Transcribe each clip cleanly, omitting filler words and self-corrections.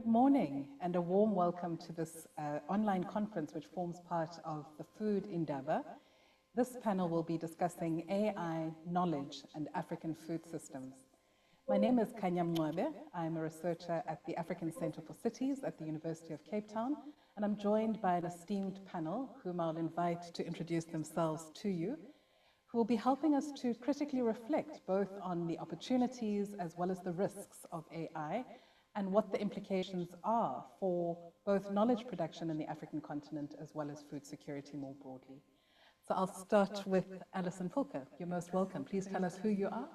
Good morning and a warm welcome to this online conference which forms part of the Food Indaba. This panel will be discussing AI, knowledge and African food systems. My name is Kanya Mncwabe. I'm a researcher at the African Centre for Cities at the University of Cape Town, and I'm joined by an esteemed panel whom I'll invite to introduce themselves to you, who will be helping us to critically reflect both on the opportunities as well as the risks of AI and what the implications are for both knowledge production in the African continent as well as food security more broadly. So I'll start with Alison Fulker. You're most welcome. Please tell us who you are.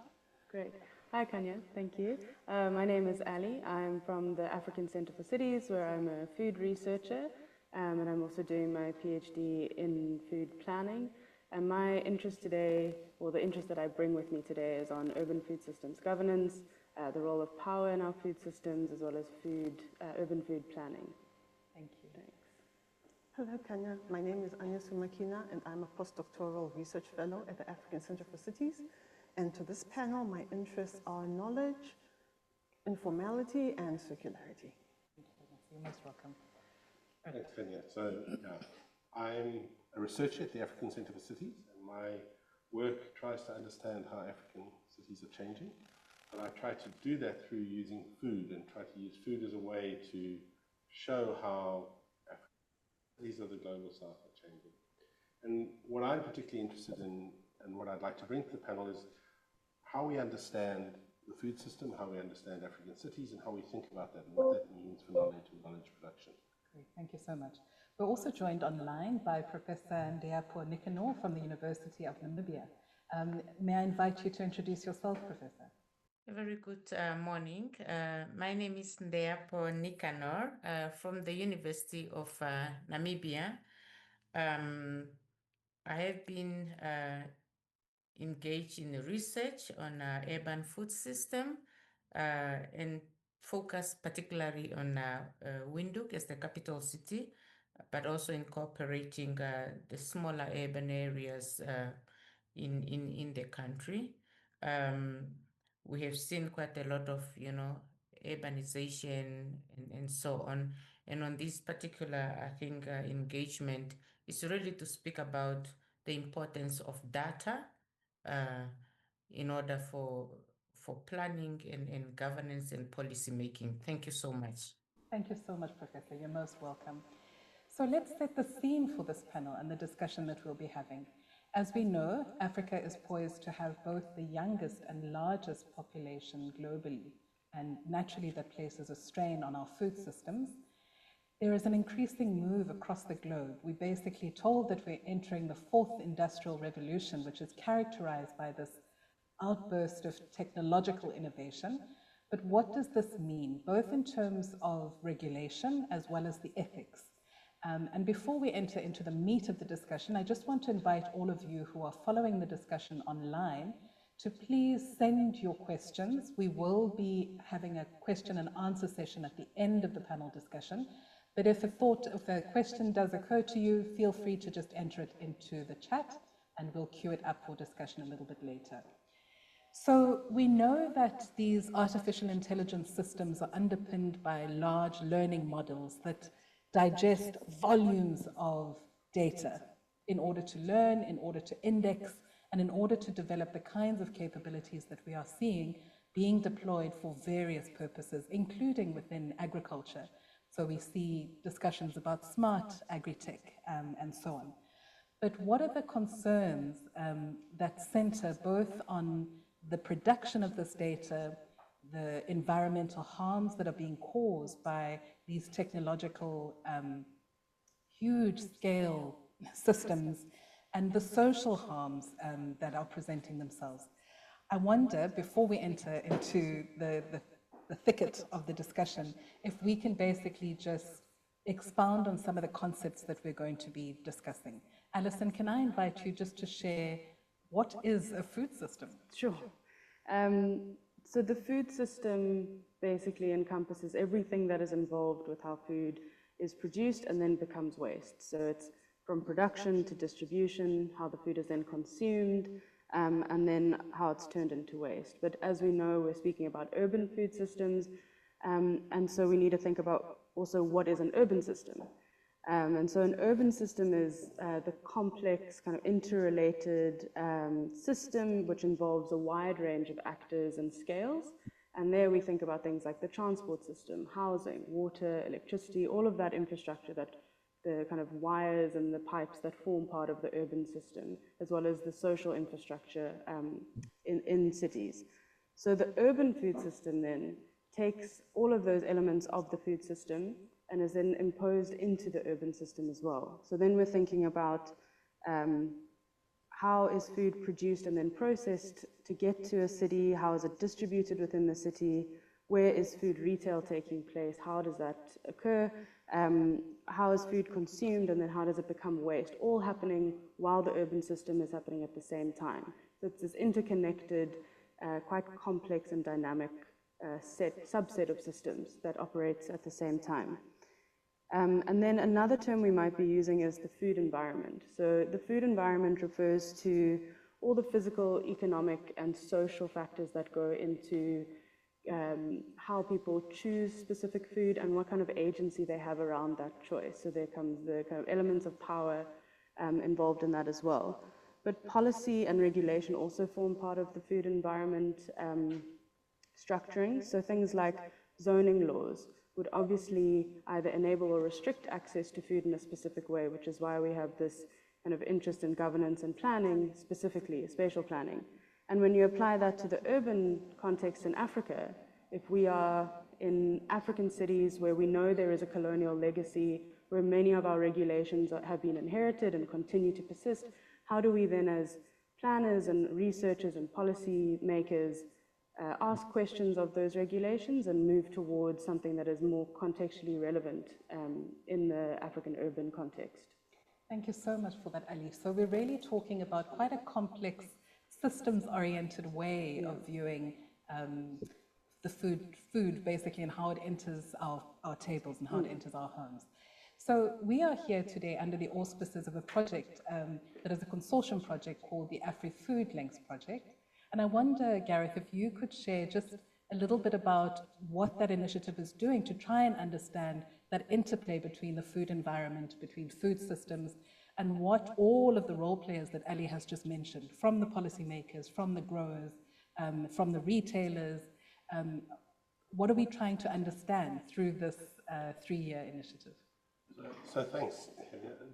Great. Hi, Kanya. Thank you. My name is Ali. I'm from the African Centre for Cities, where I'm a food researcher, and I'm also doing my PhD in food planning. And my interest today, or the interest that I bring with me today, is on urban food systems governance, the role of power in our food systems, as well as urban food planning. Thank you. Thanks. Hello, Kanya. My name is Anya Sumakina, and I'm a postdoctoral research fellow at the African Centre for Cities. And to this panel, my interests are knowledge, informality, and circularity. You're most welcome. Thanks, Kanya. So, I'm a researcher at the African Centre for Cities, and my work tries to understand how African cities are changing. And I try to do that through using food, and try to use food as a way to show how cities of the global south are changing. And what I'm particularly interested in, and what I'd like to bring to the panel, is how we understand the food system, how we understand African cities, and how we think about that, and what that means for knowledge and knowledge production. Great, thank you so much. We're also joined online by Professor Ndeyapo Nikanor from the University of Namibia. May I invite you to introduce yourself, Professor? A very good morning. My name is Ndeyapo Nikanor from the University of Namibia. I have been engaged in research on urban food system and focus particularly on Windhoek as the capital city, but also incorporating the smaller urban areas in the country. We have seen quite a lot of, urbanization and so on. And on this particular, I think, engagement is really to speak about the importance of data in order for planning and governance and policy making. Thank you so much. Thank you so much, Professor. You're most welcome. So let's set the theme for this panel and the discussion that we'll be having. As we know, Africa is poised to have both the youngest and largest population globally, and naturally that places a strain on our food systems. There is an increasing move across the globe. We're basically told that we're entering the fourth industrial revolution, which is characterized by this outburst of technological innovation. But what does this mean, both in terms of regulation as well as the ethics? And before we enter into the meat of the discussion, I just want to invite all of you who are following the discussion online to please send your questions. We will be having a question and answer session at the end of the panel discussion. But if a question does occur to you, feel free to just enter it into the chat and we'll queue it up for discussion a little bit later. So we know that these artificial intelligence systems are underpinned by large learning models that digest volumes of data in order to learn, in order to index, and in order to develop the kinds of capabilities that we are seeing being deployed for various purposes, including within agriculture. So we see discussions about smart agri-tech and so on. But what are the concerns that center both on the production of this data, the environmental harms that are being caused by these technological huge scale systems, and the social harms that are presenting themselves? I wonder, before we enter into the thicket of the discussion, if we can basically just expound on some of the concepts that we're going to be discussing. Alison, can I invite you just to share what is a food system? Sure. So the food system basically encompasses everything that is involved with how food is produced and then becomes waste. So it's from production to distribution, how the food is then consumed, and then how it's turned into waste. But as we know, we're speaking about urban food systems, And so we need to think about also what is an urban system. And so an urban system is the complex, kind of interrelated system which involves a wide range of actors and scales. And there we think about things like the transport system, housing, water, electricity, all of that infrastructure, that the kind of wires and the pipes that form part of the urban system, as well as the social infrastructure in cities. So the urban food system then takes all of those elements of the food system and is then imposed into the urban system as well. So then we're thinking about how is food produced and then processed to get to a city, how is it distributed within the city, where is food retail taking place, how does that occur, how is food consumed, and then how does it become waste, all happening while the urban system is happening at the same time. So it's this interconnected, quite complex and dynamic subset of systems that operates at the same time. And then another term we might be using is the food environment. So the food environment refers to all the physical, economic, and social factors that go into how people choose specific food and what kind of agency they have around that choice. So there comes the kind of elements of power involved in that as well. But policy and regulation also form part of the food environment structuring. So things like zoning laws would obviously either enable or restrict access to food in a specific way, which is why we have this kind of interest in governance and planning, specifically spatial planning. And when you apply that to the urban context in Africa, if we are in African cities where we know there is a colonial legacy, where many of our regulations have been inherited and continue to persist, how do we then as planners and researchers and policy makers ask questions of those regulations and move towards something that is more contextually relevant in the African urban context? Thank you so much for that, Ali. So we're really talking about quite a complex, systems-oriented way of viewing the food basically, and how it enters our tables and how it enters our homes. So we are here today under the auspices of a project that is a consortium project called the Afri-Food Links Project. And I wonder, Gareth, if you could share just a little bit about what that initiative is doing to try and understand that interplay between the food environment, between food systems, and what all of the role players that Ali has just mentioned, from the policymakers, from the growers, from the retailers, what are we trying to understand through this 3-year initiative? So thanks.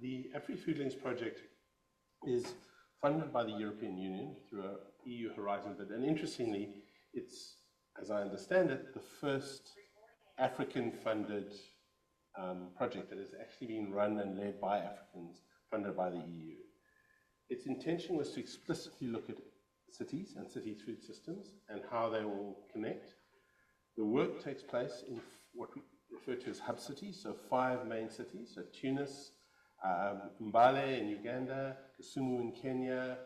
The Afri-Food Links project is funded by the European Union through a EU Horizon bid, and interestingly, it's, as I understand it, the first African-funded project that has actually been run and led by Africans, funded by the EU. Its intention was to explicitly look at cities and city food systems and how they will connect. The work takes place in what we refer to as hub cities, so 5 main cities, so Tunis, Mbale in Uganda, Kisumu in Kenya,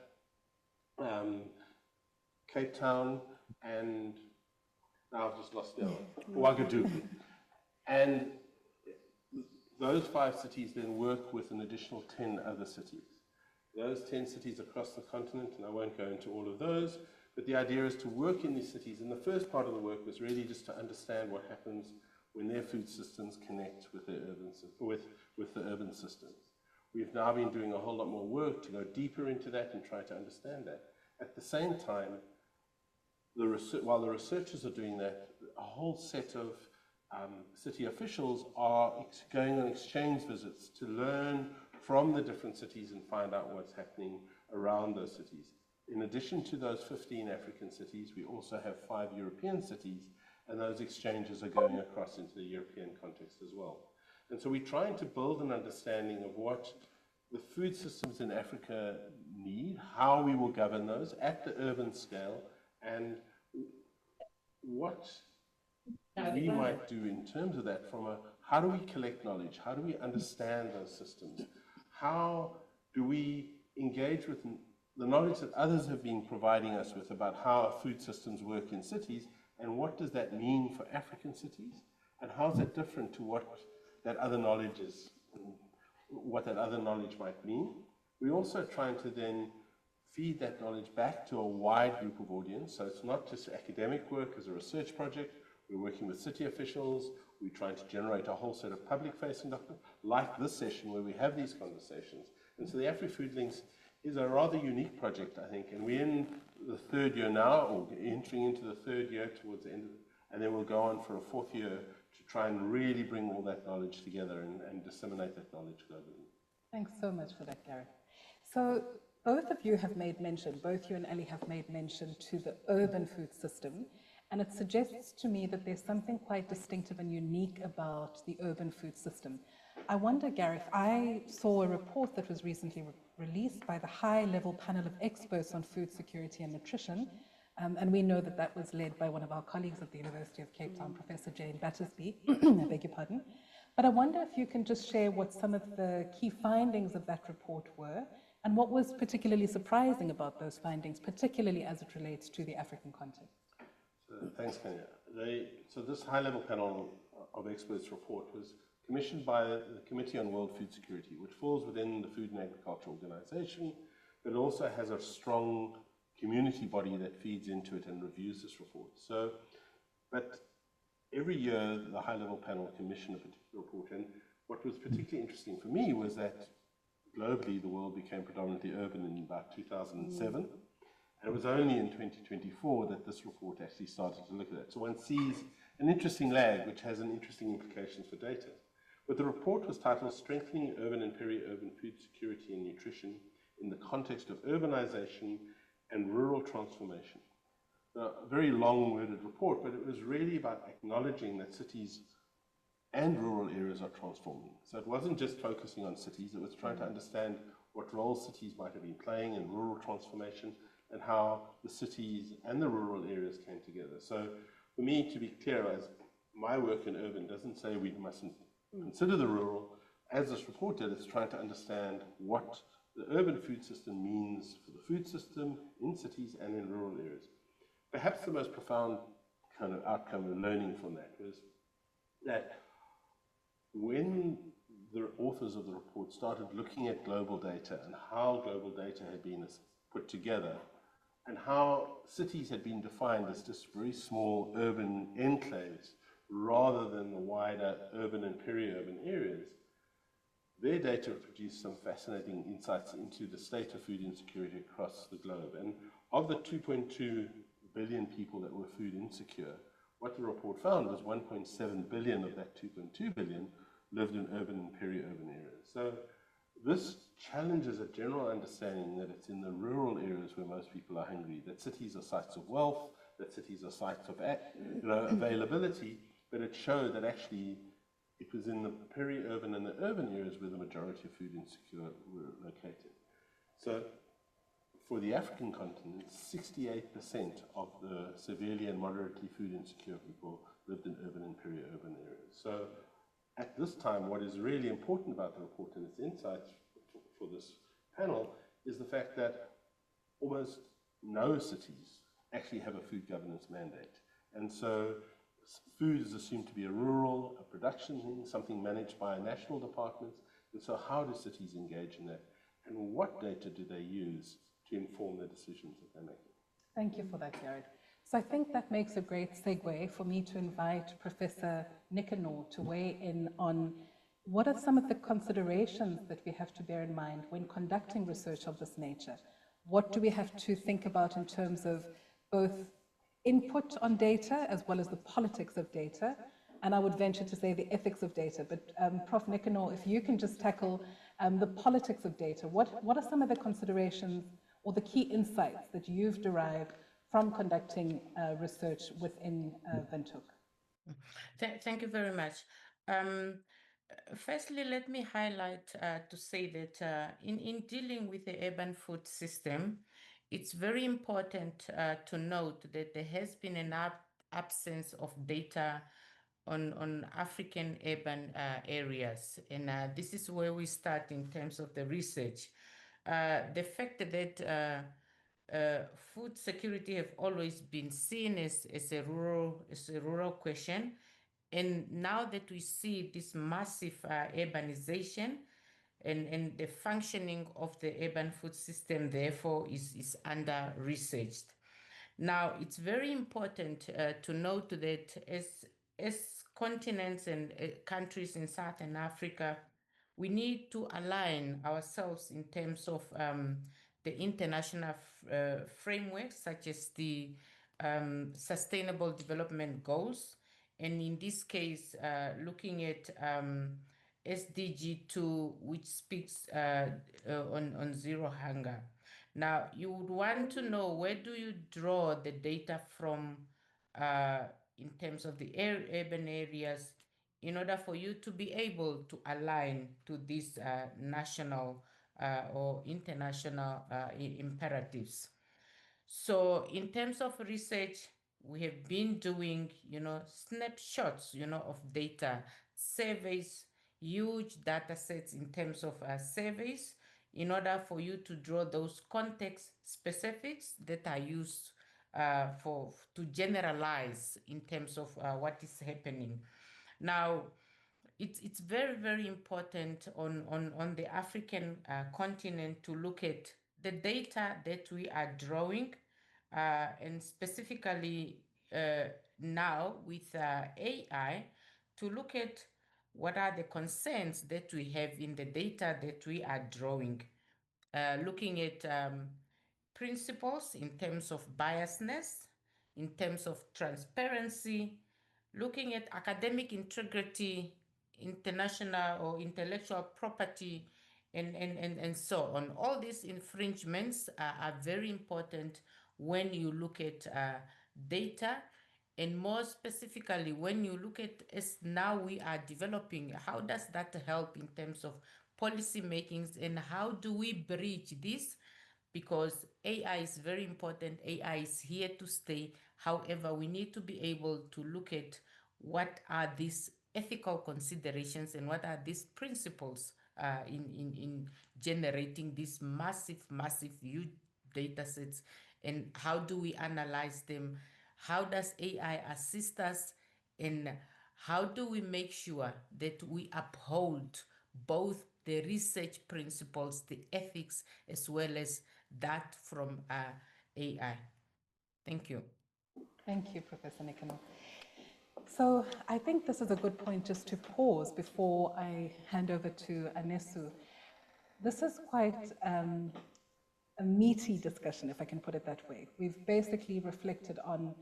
Cape Town, and now I've just lost the other one, Ouagadougou. And those 5 cities then work with an additional 10 other cities. Those 10 cities across the continent, and I won't go into all of those, but the idea is to work in these cities. And the first part of the work was really just to understand what happens when their food systems connect with their with the urban systems. We've now been doing a whole lot more work to go deeper into that and try to understand that. At the same time, while the researchers are doing that, a whole set of city officials are going on exchange visits to learn from the different cities and find out what's happening around those cities. In addition to those 15 African cities, we also have 5 European cities, and those exchanges are going across into the European context as well. And so we're trying to build an understanding of what the food systems in Africa need, how we will govern those at the urban scale, and what we might do in terms of that from how do we collect knowledge, how do we understand those systems, how do we engage with the knowledge that others have been providing us with about how our food systems work in cities, and what does that mean for African cities, and how is that different to what that other knowledge is, what that other knowledge might mean. We're also trying to then feed that knowledge back to a wide group of audience, so it's not just academic work as a research project. we're working with city officials, we're trying to generate a whole set of public-facing documents, like this session where we have these conversations. And so the AfriFood Links is a rather unique project, I think, and we're in the third year now, or entering into the third year towards the end of it, and then we'll go on for a fourth year to try and really bring all that knowledge together and disseminate that knowledge globally. Thanks so much for that, Gareth. So both of you have made mention, both you and Ali have made mention to the urban food system, and it suggests to me that there's something quite distinctive and unique about the urban food system. I wonder, Gareth, I saw a report that was recently released by the high-level panel of experts on food security and nutrition, and we know that that was led by one of our colleagues at the University of Cape Town, Professor Jane Battersby, I beg your pardon. But I wonder if you can just share what some of the key findings of that report were, and what was particularly surprising about those findings, particularly as it relates to the African context. Thanks, Kenya. So this high-level panel of experts report was commissioned by the Committee on World Food Security, which falls within the Food and Agriculture Organization, but also has a strong community body that feeds into it and reviews this report. So, but every year the high-level panel commissioned a particular report, and what was particularly interesting for me was that globally the world became predominantly urban in about 2007, and it was only in 2024 that this report actually started to look at it. So one sees an interesting lag, which has an interesting implications for data. But the report was titled Strengthening Urban and Peri-Urban Food Security and Nutrition in the Context of Urbanization and Rural Transformation. A very long-worded report, but it was really about acknowledging that cities and rural areas are transforming. So it wasn't just focusing on cities, it was trying to understand what roles cities might have been playing in rural transformation and how the cities and the rural areas came together. So for me, to be clear, as my work in urban doesn't say we mustn't consider the rural. As this report did, it's trying to understand what the urban food system means for the food system in cities and in rural areas. Perhaps the most profound kind of outcome and learning from that was that when the authors of the report started looking at global data and how global data had been put together and how cities had been defined as just very small urban enclaves rather than the wider urban and peri-urban areas, their data produced some fascinating insights into the state of food insecurity across the globe. And of the 2.2 billion people that were food insecure, what the report found was 1.7 billion of that 2.2 billion lived in urban and peri-urban areas. So this challenges a general understanding that it's in the rural areas where most people are hungry, that cities are sites of wealth, that cities are sites of availability, but it showed that actually it was in the peri-urban and the urban areas where the majority of food insecure were located. So for the African continent, 68% of the severely and moderately food insecure people lived in urban and peri-urban areas. So at this time, what is really important about the report and its insights for this panel is the fact that almost no cities actually have a food governance mandate. And so food is assumed to be a rural, a production thing, something managed by national departments. And so how do cities engage in that? And what data do they use to inform the decisions that they're making? Thank you for that, Jared. So I think that makes a great segue for me to invite Professor Nicanor to weigh in on what are some of the considerations that we have to bear in mind when conducting research of this nature. What do we have to think about in terms of both input on data as well as the politics of data, and I would venture to say the ethics of data. But Prof. Nicanor, if you can just tackle the politics of data, what are some of the considerations or the key insights that you've derived from conducting research within Windhoek? Thank you very much. Firstly, let me highlight to say that in dealing with the urban food system, it's very important to note that there has been an absence of data on African urban areas. And this is where we start in terms of the research. The fact that food security have always been seen as a rural question. And now that we see this massive urbanization and the functioning of the urban food system, therefore, is under-researched. Now, it's very important to note that as continents and countries in Southern Africa, we need to align ourselves in terms of the international frameworks, such as the Sustainable Development Goals. And in this case, looking at SDG 2, which speaks on zero hunger. Now, you would want to know, where do you draw the data from in terms of the urban areas in order for you to be able to align to these national or international imperatives. So in terms of research, we have been doing, snapshots, of data, surveys, huge data sets in terms of surveys, in order for you to draw those context specifics that are used to generalize in terms of what is happening. Now, it's very, very important on the African continent to look at the data that we are drawing, and specifically now with AI, to look at what are the concerns that we have in the data that we are drawing, looking at principles in terms of biasness, in terms of transparency, looking at academic integrity, international or intellectual property, and so on. All these infringements are very important when you look at data, and more specifically, when you look at, as now we are developing, how does that help in terms of policy makings, and how do we bridge this? Because AI is very important. AI is here to stay. However, we need to be able to look at what are these ethical considerations and what are these principles in generating these massive, huge data sets, and how do we analyze them? How does AI assist us? And how do we make sure that we uphold both the research principles, the ethics, as well as that from AI? Thank you. Thank you, Professor Nekano. So I think this is a good point just to pause before I hand over to Anesu. This is quite a meaty discussion, if I can put it that way. We've basically reflected on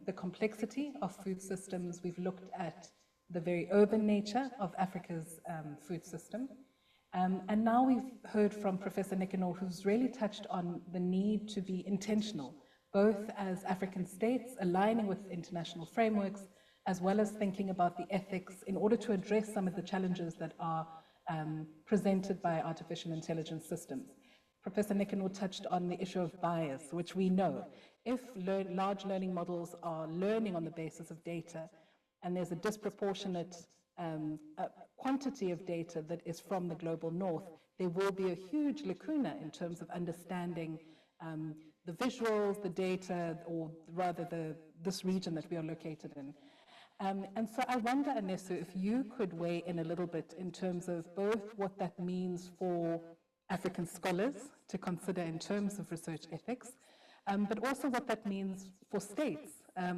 the complexity of food systems. We've looked at the very urban nature of Africa's food system. And now we've heard from Professor Nekano, who's really touched on the need to be intentional, both as African states aligning with international frameworks, as well as thinking about the ethics in order to address some of the challenges that are presented by artificial intelligence systems. Professor Nekano touched on the issue of bias, which we know. If large learning models are learning on the basis of data, and there's a disproportionate quantity of data that is from the global north, there will be a huge lacuna in terms of understanding the visuals, the data, or rather this region that we are located in. And so I wonder, Anesu, if you could weigh in a little bit in terms of both what that means for African scholars to consider in terms of research ethics, but also what that means for states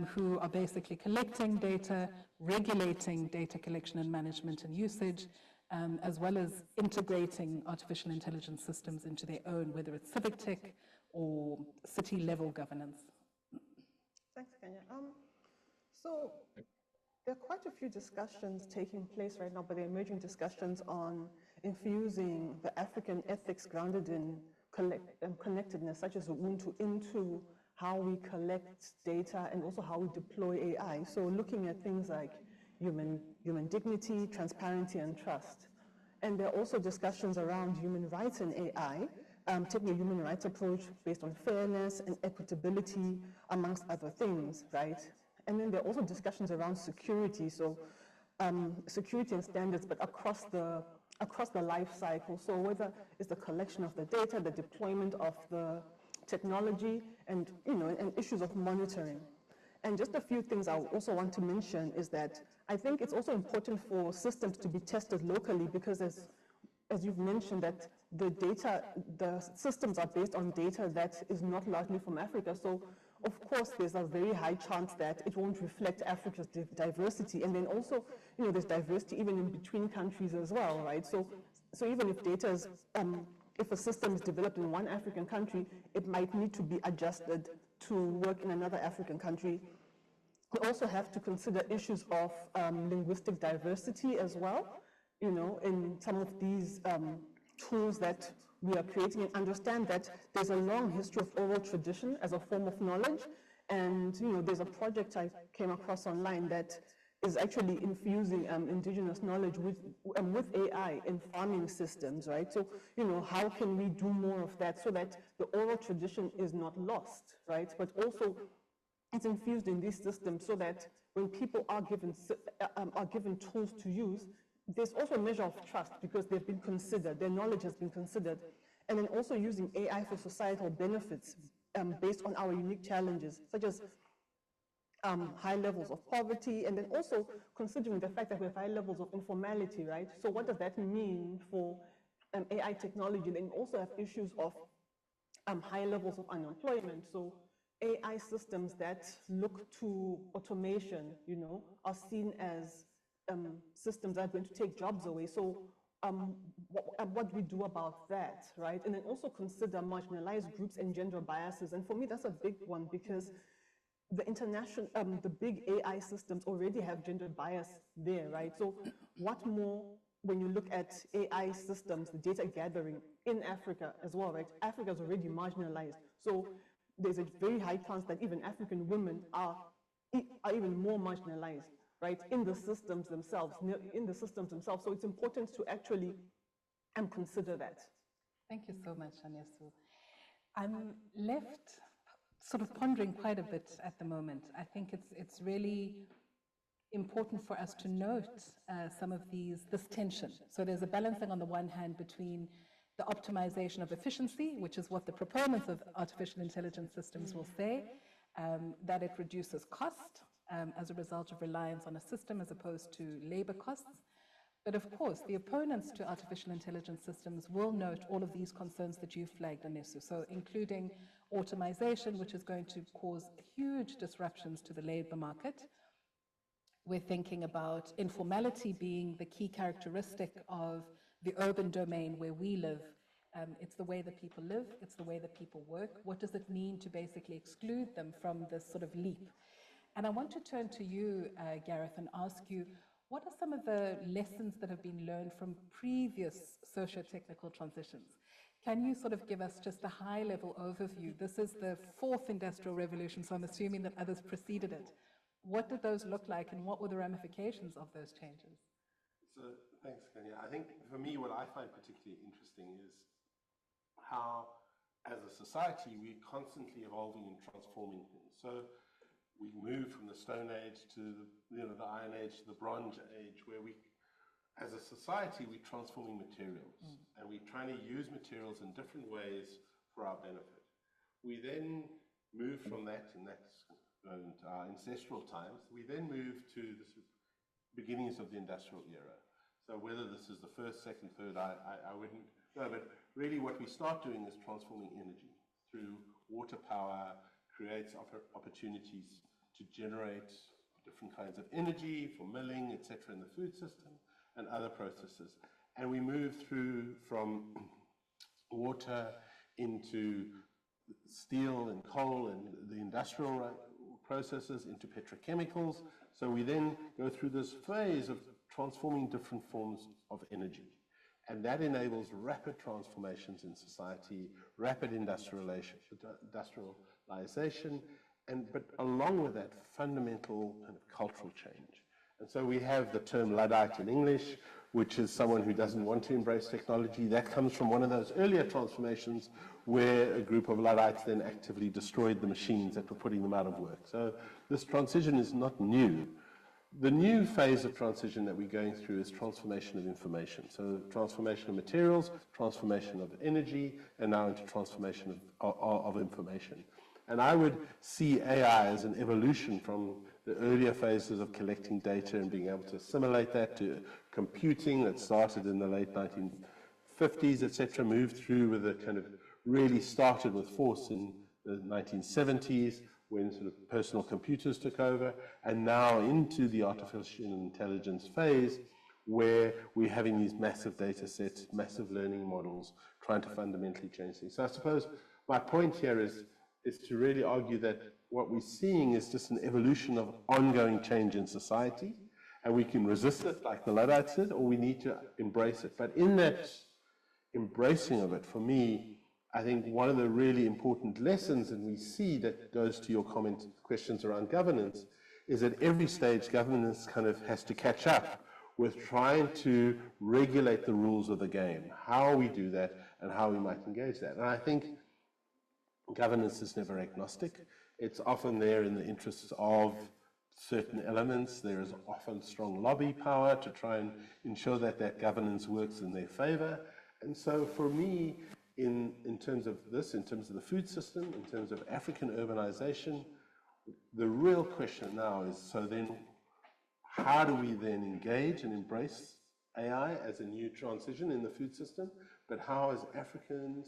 who are basically collecting data, regulating data collection and management and usage, as well as integrating artificial intelligence systems into their own, whether it's civic tech or city-level governance. Thanks, Kenya. So there are quite a few discussions taking place right now, but they're emerging discussions on infusing the African ethics grounded in connectedness, such as Ubuntu, into how we collect data and also how we deploy AI. So looking at things like human dignity, transparency, and trust. And there are also discussions around human rights and AI, taking a human rights approach based on fairness and equitability, amongst other things, right? And then there are also discussions around security, so security and standards, but across the life cycle. So whether it's the collection of the data, the deployment of the technology, and and issues of monitoring. And just a few things I also want to mention is that I think it's also important for systems to be tested locally, because as you've mentioned, that the systems are based on data that is not largely from Africa. So of course, there's a very high chance that it won't reflect Africa's diversity. And then also, there's diversity even in between countries as well, right? So even if data is, if a system is developed in one African country, it might need to be adjusted to work in another African country. We also have to consider issues of linguistic diversity as well, in some of these tools that we are creating, and understand that there's a long history of oral tradition as a form of knowledge. And there's a project I came across online that is actually infusing indigenous knowledge with AI in farming systems, right? So, how can we do more of that so that the oral tradition is not lost, right? But also it's infused in these systems so that when people are given tools to use, there's also a measure of trust because they've been considered, their knowledge has been considered. And then also using AI for societal benefits based on our unique challenges, such as high levels of poverty, and then also considering the fact that we have high levels of informality, right? So what does that mean for AI technology? Then you also have issues of high levels of unemployment. So AI systems that look to automation, are seen as systems that are going to take jobs away. So what do we do about that, right? And then also consider marginalized groups and gender biases. And for me, that's a big one because the big AI systems already have gender bias there, right? So what more when you look at AI systems, the data gathering in Africa as well, right? Africa is already marginalized. So there's a very high chance that even African women are even more marginalized, right, in the systems themselves, So it's important to actually consider that. Thank you so much, Anyasu. I'm left sort of pondering quite a bit at the moment. I think it's really important for us to note some of this tension. So there's a balancing on the one hand between the optimization of efficiency, which is what the proponents of artificial intelligence systems will say, that it reduces cost as a result of reliance on a system as opposed to labor costs. But of course, the opponents to artificial intelligence systems will note all of these concerns that you flagged, Anesu, so including automation, which is going to cause huge disruptions to the labor market. We're thinking about informality being the key characteristic of the urban domain where we live. It's the way that people live, it's the way that people work. What does it mean to basically exclude them from this sort of leap? And I want to turn to you, Gareth, and ask you, what are some of the lessons that have been learned from previous socio-technical transitions? Can you sort of give us just a high-level overview? This is the fourth industrial revolution, so I'm assuming that others preceded it. What did those look like, and what were the ramifications of those changes? So, thanks, Kenya. I think for me, what I find particularly interesting is how, as a society, we're constantly evolving and transforming things. So we move from the Stone Age to the Iron Age to the Bronze Age, where as a society, we're transforming materials, and we're trying to use materials in different ways for our benefit. We then move from that, and that's into our ancestral times. We then move to the beginnings of the industrial era. So whether this is the first, second, third, I wouldn't know, but really what we start doing is transforming energy through water power, creates opportunities to generate different kinds of energy for milling, etc., in the food system and other processes. And we move through from water into steel and coal and the industrial processes into petrochemicals. So we then go through this phase of transforming different forms of energy. And that enables rapid transformations in society, rapid industrialization, but along with that, fundamental kind of cultural change. And so we have the term Luddite in English, which is someone who doesn't want to embrace technology. That comes from one of those earlier transformations where a group of Luddites then actively destroyed the machines that were putting them out of work. So this transition is not new. The new phase of transition that we're going through is transformation of information. So transformation of materials, transformation of energy, and now into transformation of information. And I would see AI as an evolution from the earlier phases of collecting data and being able to assimilate that to computing that started in the late 1950s, etc., moved through with a kind of really started with force in the 1970s, when sort of personal computers took over, and now into the artificial intelligence phase, where we're having these massive data sets, massive learning models, trying to fundamentally change things. So I suppose my point here is to really argue that what we're seeing is just an evolution of ongoing change in society, and we can resist it like the Luddites did, or we need to embrace it. But in that embracing of it, for me, I think one of the really important lessons, and we see that goes to your questions around governance, is at every stage governance kind of has to catch up with trying to regulate the rules of the game, how we do that and how we might engage that. And I think governance is never agnostic. It's often there in the interests of certain elements. There is often strong lobby power to try and ensure that that governance works in their favor. And so for me, in terms of this, in terms of the food system, in terms of African urbanization, the real question now is, so then how do we then engage and embrace AI as a new transition in the food system? But how, as Africans,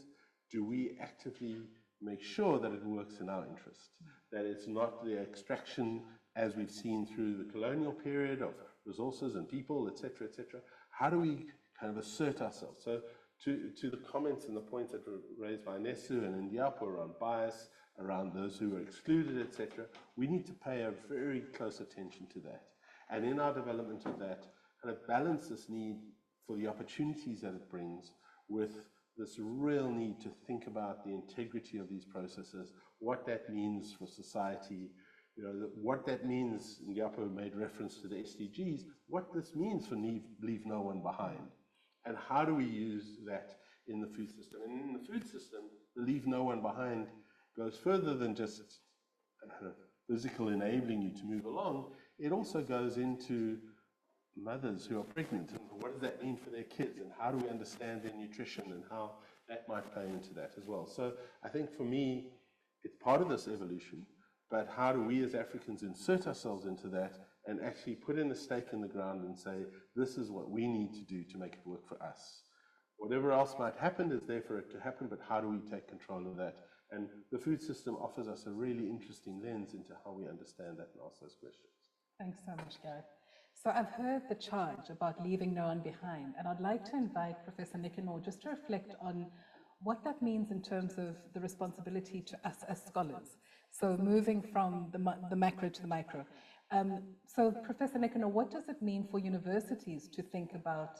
do we actively make sure that it works in our interest? That it's not the extraction, as we've seen through the colonial period, of resources and people, et cetera, et cetera. How do we kind of assert ourselves? So to the comments and the points that were raised by Nesu and Indiapo around bias, around those who were excluded, et cetera, we need to pay a very close attention to that. And in our development of that, kind of balance this need for the opportunities that it brings with this real need to think about the integrity of these processes, what that means for society, you know, what that means. Ndiapo made reference to the SDGs, what this means for leave no one behind. And how do we use that in the food system? And in the food system, the leave no one behind goes further than just physical enabling you to move along. It also goes into mothers who are pregnant, and what does that mean for their kids, and how do we understand their nutrition, and how that might play into that as well. So I think for me, it's part of this evolution, but how do we as Africans insert ourselves into that and actually put in a stake in the ground and say, this is what we need to do to make it work for us. Whatever else might happen is there for it to happen, but how do we take control of that? And the food system offers us a really interesting lens into how we understand that and ask those questions. Thanks so much, Gareth. So I've heard the charge about leaving no one behind, and I'd like to invite Professor Nicanor just to reflect on what that means in terms of the responsibility to us as scholars. So moving from the macro to the micro. So Professor Nicanor, what does it mean for universities to think about,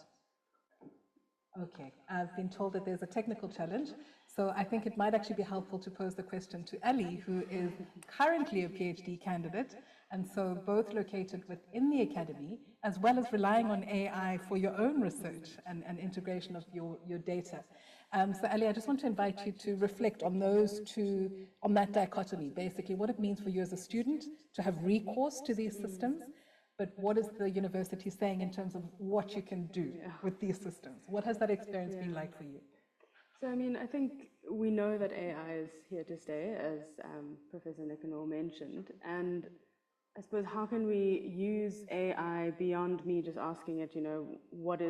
okay, I've been told that there's a technical challenge, so I think it might actually be helpful to pose the question to Ali, who is currently a PhD candidate, and so both located within the academy, as well as relying on AI for your own research and integration of your data. So Ali, I just want to invite you to reflect on on that dichotomy, basically what it means for you as a student to have recourse to these systems, but what is the university saying in terms of what you can do with these systems? What has that experience been like for you? So, I mean, I think we know that AI is here to stay, as Professor Nicanor mentioned, and I suppose how can we use AI beyond me just asking it, you know, what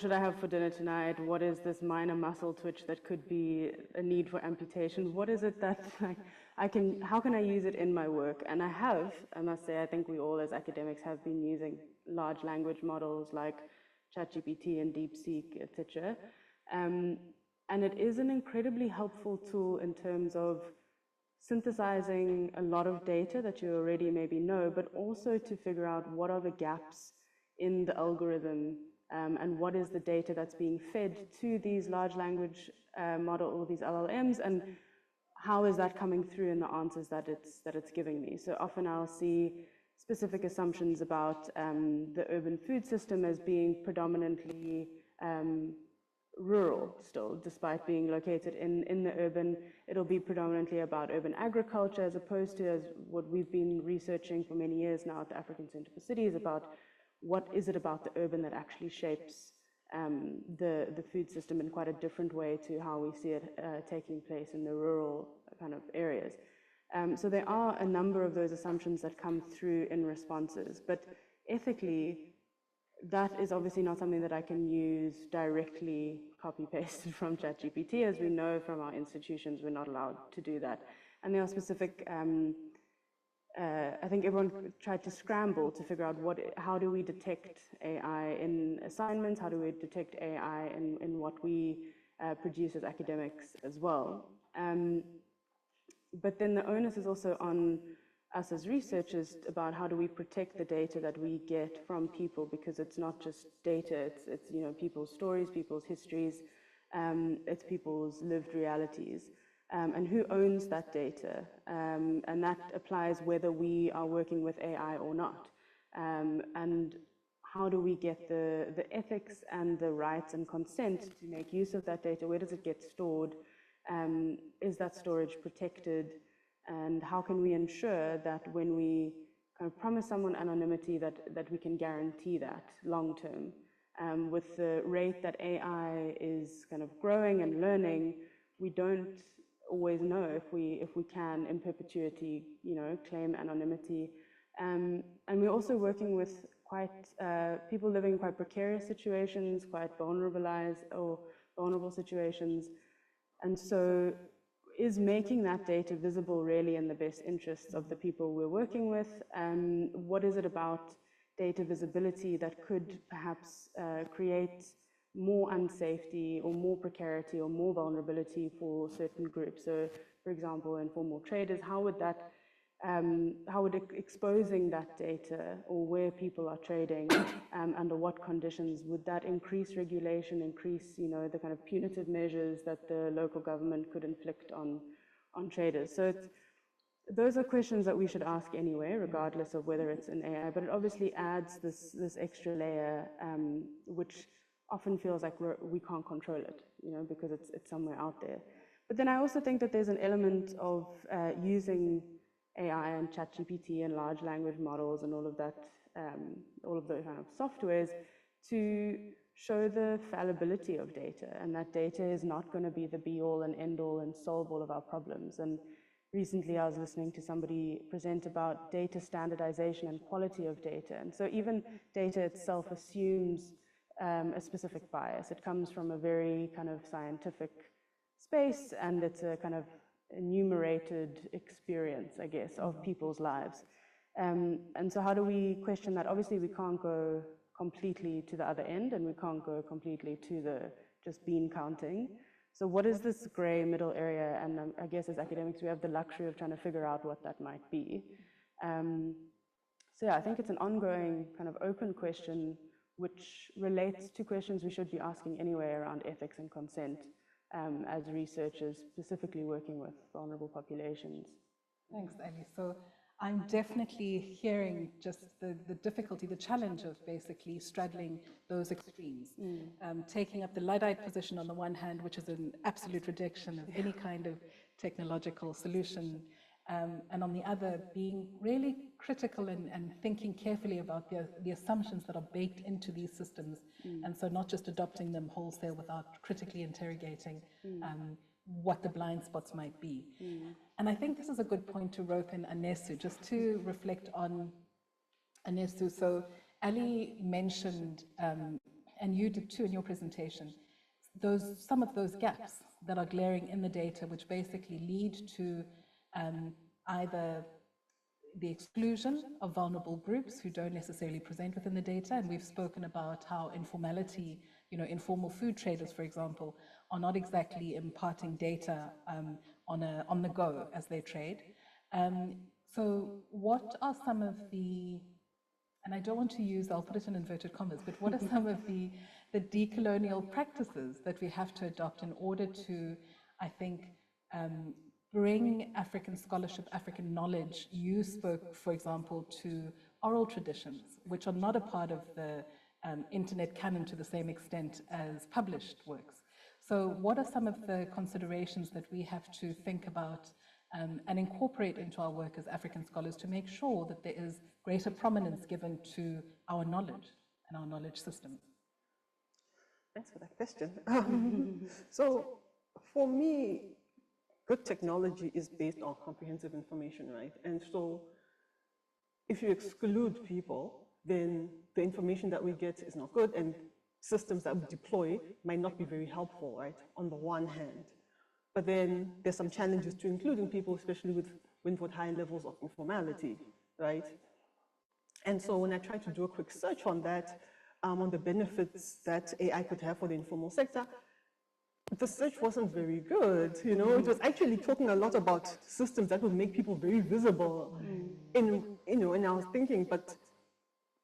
should I have for dinner tonight? What is this minor muscle twitch that could be a need for amputation? What is it that how can I use it in my work? And I must say, I think we all as academics have been using large language models like ChatGPT and DeepSeek, etc. And it is an incredibly helpful tool in terms of synthesizing a lot of data that you already maybe know, but also to figure out what are the gaps in the algorithm and what is the data that's being fed to these large language model or these LLMs, and how is that coming through in the answers that it's giving me. So often I'll see specific assumptions about the urban food system as being predominantly rural still, despite being located in the urban. It'll be predominantly about urban agriculture, as opposed to as what we've been researching for many years now at the African Center for Cities, about what is it about the urban that actually shapes the food system in quite a different way to how we see it taking place in the rural kind of areas. So there are a number of those assumptions that come through in responses, but ethically, that is obviously not something that I can use directly copy-pasted from ChatGPT. As we know from our institutions, we're not allowed to do that. And there are specific, I think everyone tried to scramble to figure out how do we detect AI in assignments, how do we detect AI in what we produce as academics as well. But then the onus is also on us as researchers about how do we protect the data that we get from people, because it's not just data, it's you know, people's stories, people's histories, it's people's lived realities. And who owns that data? And that applies whether we are working with AI or not. And how do we get the ethics and the rights and consent to make use of that data? Where does it get stored? Is that storage protected? And how can we ensure that when we kind of promise someone anonymity, that we can guarantee that long term? With the rate that AI is kind of growing and learning, we don't always know if we can in perpetuity, you know, claim anonymity. And we're also working with quite people living in quite precarious situations, quite vulnerable situations. And so is making that data visible really in the best interests of the people we're working with? What is it about data visibility that could perhaps create more unsafety or more precarity or more vulnerability for certain groups? So, for example, informal traders, how would exposing that data or where people are trading, under what conditions, would that increase regulation, increase, you know, the kind of punitive measures that the local government could inflict on traders? So those are questions that we should ask anyway, regardless of whether it's in AI, but it obviously adds this extra layer, which often feels like we can't control it, you know, because it's somewhere out there. But then I also think that there's an element of using AI and ChatGPT and large language models and all of that, all of the kind of softwares to show the fallibility of data, and that data is not going to be the be-all and end-all and solve all of our problems. And recently I was listening to somebody present about data standardization and quality of data. And so even data itself assumes a specific bias. It comes from a very kind of scientific space, and it's a kind of enumerated experience, I guess, of people's lives. And so how do we question that? Obviously, we can't go completely to the other end, and we can't go completely to the just bean counting. So what is this gray middle area? And I guess as academics, we have the luxury of trying to figure out what that might be. So yeah, I think it's an ongoing kind of open question, which relates to questions we should be asking anyway around ethics and consent, as researchers specifically working with vulnerable populations. Thanks, Ali. So I'm definitely hearing just the difficulty, the challenge of basically straddling those extremes. Taking up the Luddite position on the one hand, which is an absolute rejection of any kind of technological solution, and on the other, being really critical and thinking carefully about the assumptions that are baked into these systems, and so not just adopting them wholesale without critically interrogating what the blind spots might be. And I think this is a good point to rope in Anesu, just to reflect on Anesu. So Ali mentioned, and you did too in your presentation, some of those gaps that are glaring in the data, which basically lead to either the exclusion of vulnerable groups who don't necessarily present within the data. And we've spoken about how informality, you know, informal food traders, for example, are not exactly imparting data on the go as they trade. So what are some of the, and I don't want to use, I'll put it in inverted commas, but what are some of the decolonial practices that we have to adopt in order to, I think, bring African scholarship, African knowledge? You spoke, for example, to oral traditions, which are not a part of the internet canon to the same extent as published works. So what are some of the considerations that we have to think about and incorporate into our work as African scholars to make sure that there is greater prominence given to our knowledge and our knowledge systems? Thanks for that question. So for me, good technology is based on comprehensive information, right? And so if you exclude people, then the information that we get is not good, and systems that we deploy might not be very helpful, right, on the one hand. but then there's some challenges to including people, especially with high levels of informality, right? And so when I tried to do a quick search on that, on the benefits that AI could have for the informal sector, the search wasn't very good. You know, it was actually talking a lot about systems that would make people very visible in our thinking. But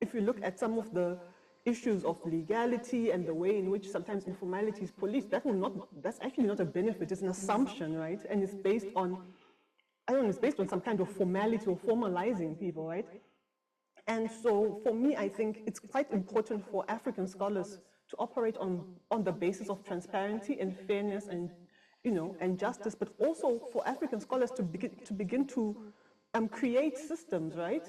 if you look at some of the issues of legality and the way in which sometimes informality is policed, that's actually not a benefit, it's an assumption, right? And it's based on, I don't know, it's based on some kind of formality or formalizing people, right? And so for me, I think it's quite important for African scholars to operate on the basis of transparency and fairness and, and justice, but also for African scholars to begin to create systems, right?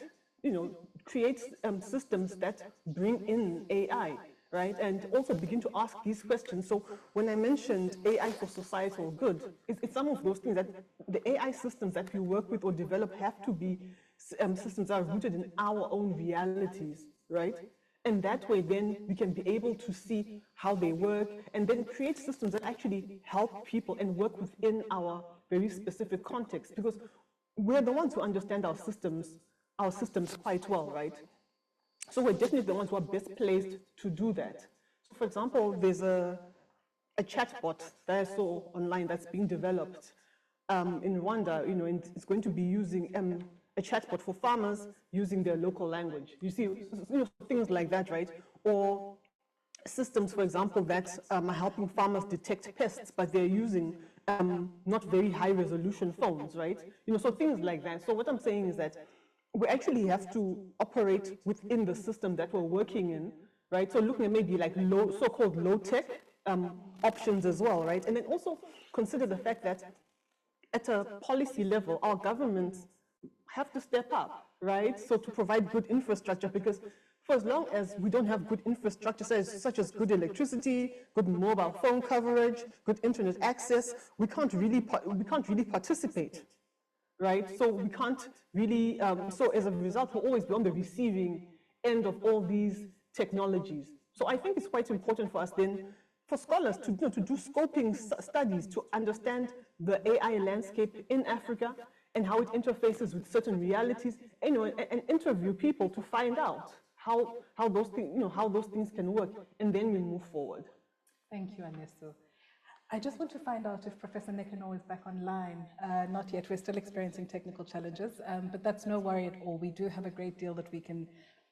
Create systems that bring in AI, right? And also begin to ask these questions. So when I mentioned AI for societal good, it's some of those things that the AI systems that we work with or develop have to be systems that are rooted in our own realities, right? And that way, then we can be able to see how they work and then create systems that actually help people and work within our very specific context, because we're the ones who understand our systems quite well, right? So we're definitely the ones who are best placed to do that. So for example, there's a chatbot that I saw online that's being developed in Rwanda, and it's going to be using a chatbot for farmers using their local language. You see, things like that, right? Or systems, for example, that are helping farmers detect pests, but they're using not very high resolution phones, right? So things like that. So what I'm saying is that we actually have to operate within the system that we're working in, right? So looking at maybe like so-called low-tech options as well, right? And then also consider the fact that at a policy level, our governments have to step up, right? So to provide good infrastructure, because for as long as we don't have good infrastructure, such as good electricity, good mobile phone coverage, good internet access, we can't really participate, right? So we can't really, so as a result, we'll always be on the receiving end of all these technologies. So I think it's quite important for us then, for scholars to do scoping studies to understand the AI landscape in Africa and how it interfaces with certain realities, and interview people to find out how those things, how those things can work, and then we move forward. Thank you, Anesu. I just want to find out if Professor Nekano is back online. Not yet, we're still experiencing technical challenges, but that's no worry at all. We do have a great deal that we can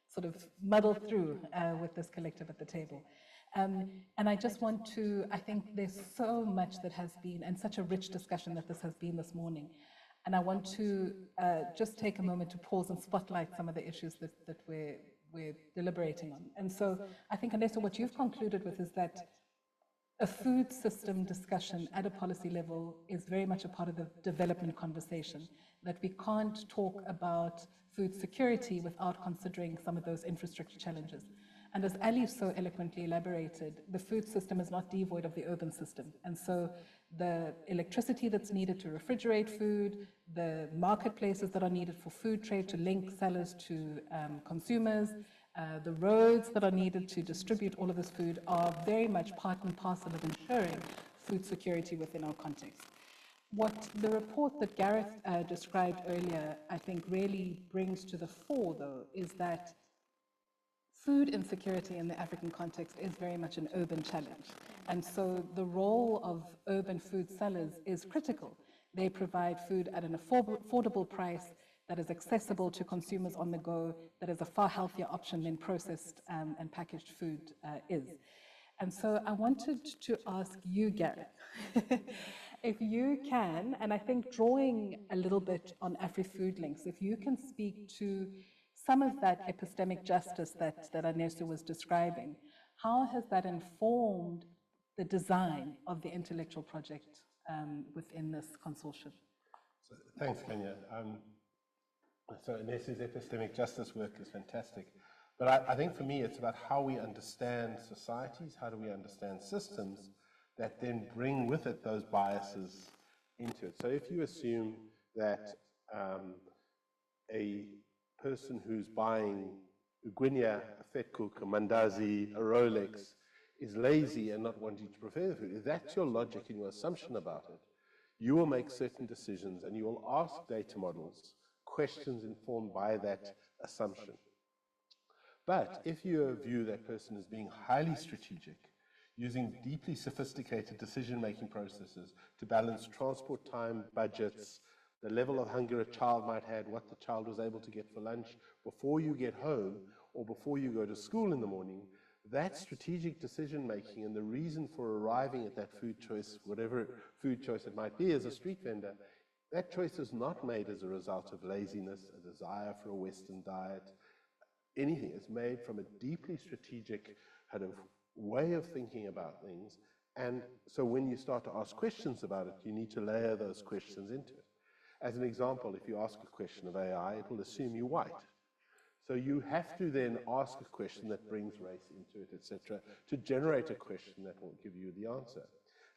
sort of muddle through with this collective at the table. And I just want to, I think there's so much that has been, and such a rich discussion that this has been this morning. And I want to just take a moment to pause and spotlight some of the issues that we're deliberating on. And so I think, Anesu, what you've concluded with is that a food system discussion at a policy level is very much a part of the development conversation, that we can't talk about food security without considering some of those infrastructure challenges. And as Ali so eloquently elaborated, the food system is not devoid of the urban system. And so the electricity that's needed to refrigerate food, the marketplaces that are needed for food trade to link sellers to consumers, the roads that are needed to distribute all of this food are very much part and parcel of ensuring food security within our context. What the report that Gareth described earlier, I think, really brings to the fore, though, is that food insecurity in the African context is very much an urban challenge. And so the role of urban food sellers is critical. They provide food at an affordable price that is accessible to consumers on the go, that is a far healthier option than processed and packaged food is. And so I wanted to ask you, Gareth, if you can, and I think drawing a little bit on Afri-Food Links, if you can speak to some of that epistemic justice that Anesu was describing, how has that informed the design of the intellectual project within this consortium? So, thanks, Kenya. So Anesu's epistemic justice work is fantastic. But I think for me, it's about how we understand societies, how do we understand systems that then bring with it those biases into it. So if you assume that a person who's buying Ugwinya, a Fetcook, a Mandazi, a Rolex, is lazy and not wanting to prepare the food, if that's your logic and your assumption about it, you will make certain decisions and you will ask data models questions informed by that assumption. But if you view that person as being highly strategic, using deeply sophisticated decision-making processes to balance transport time, budgets, the level of hunger a child might have, what the child was able to get for lunch before you get home or before you go to school in the morning, that strategic decision-making and the reason for arriving at that food choice, whatever food choice it might be as a street vendor, that choice is not made as a result of laziness, a desire for a Western diet, anything. It's made from a deeply strategic kind of way of thinking about things. And so when you start to ask questions about it, you need to layer those questions into it. As an example, if you ask a question of AI, it will assume you're white. So you have to then ask a question that brings race into it, etc., to generate a question that will give you the answer.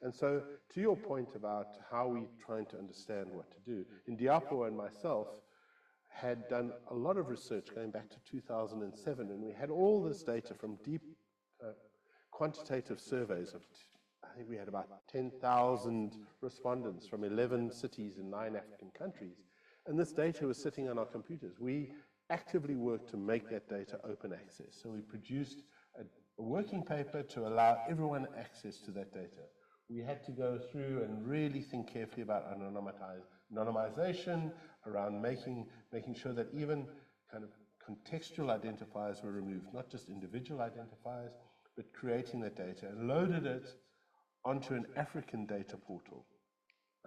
And so to your point about how we're trying to understand what to do, Indiapo and myself had done a lot of research going back to 2007, and we had all this data from deep quantitative surveys of, I think we had about 10,000 respondents from 11 cities in 9 African countries. And this data was sitting on our computers. We actively worked to make that data open access. So we produced a working paper to allow everyone access to that data. We had to go through and really think carefully about anonymization, around making sure that even kind of contextual identifiers were removed, not just individual identifiers, but creating that data and loaded it onto an African data portal.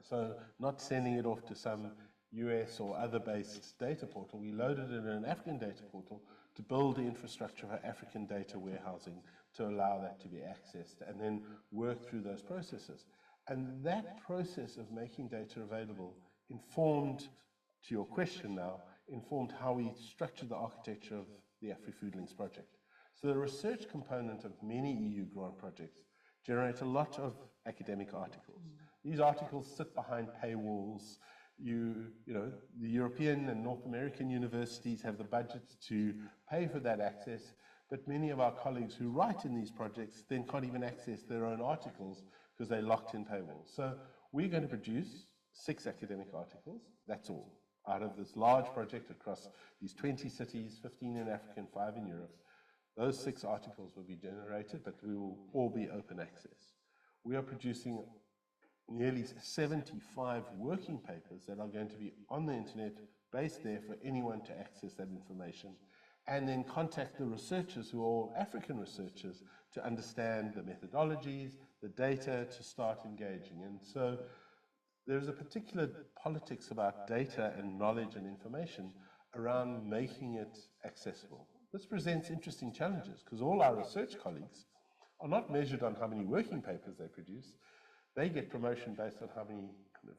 So not sending it off to some US or other based data portal, we loaded it in an African data portal to build the infrastructure for African data warehousing to allow that to be accessed and then work through those processes. And that process of making data available informed, to your question now, informed how we structured the architecture of the AfriFood Links project. So the research component of many EU grant projects generate a lot of academic articles. These articles sit behind paywalls. You know, the European and North American universities have the budgets to pay for that access, but many of our colleagues who write in these projects then can't even access their own articles because they're locked in paywalls. So we're going to produce 6 academic articles, that's all, out of this large project across these 20 cities, 15 in Africa and 5 in Europe. Those 6 articles will be generated, but we will all be open access. We are producing nearly 75 working papers that are going to be on the internet, based there for anyone to access that information, and then contact the researchers who are all African researchers to understand the methodologies, the data, to start engaging. And so there's a particular politics about data and knowledge and information around making it accessible. This presents interesting challenges because all our research colleagues are not measured on how many working papers they produce. They get promotion based on how many kind of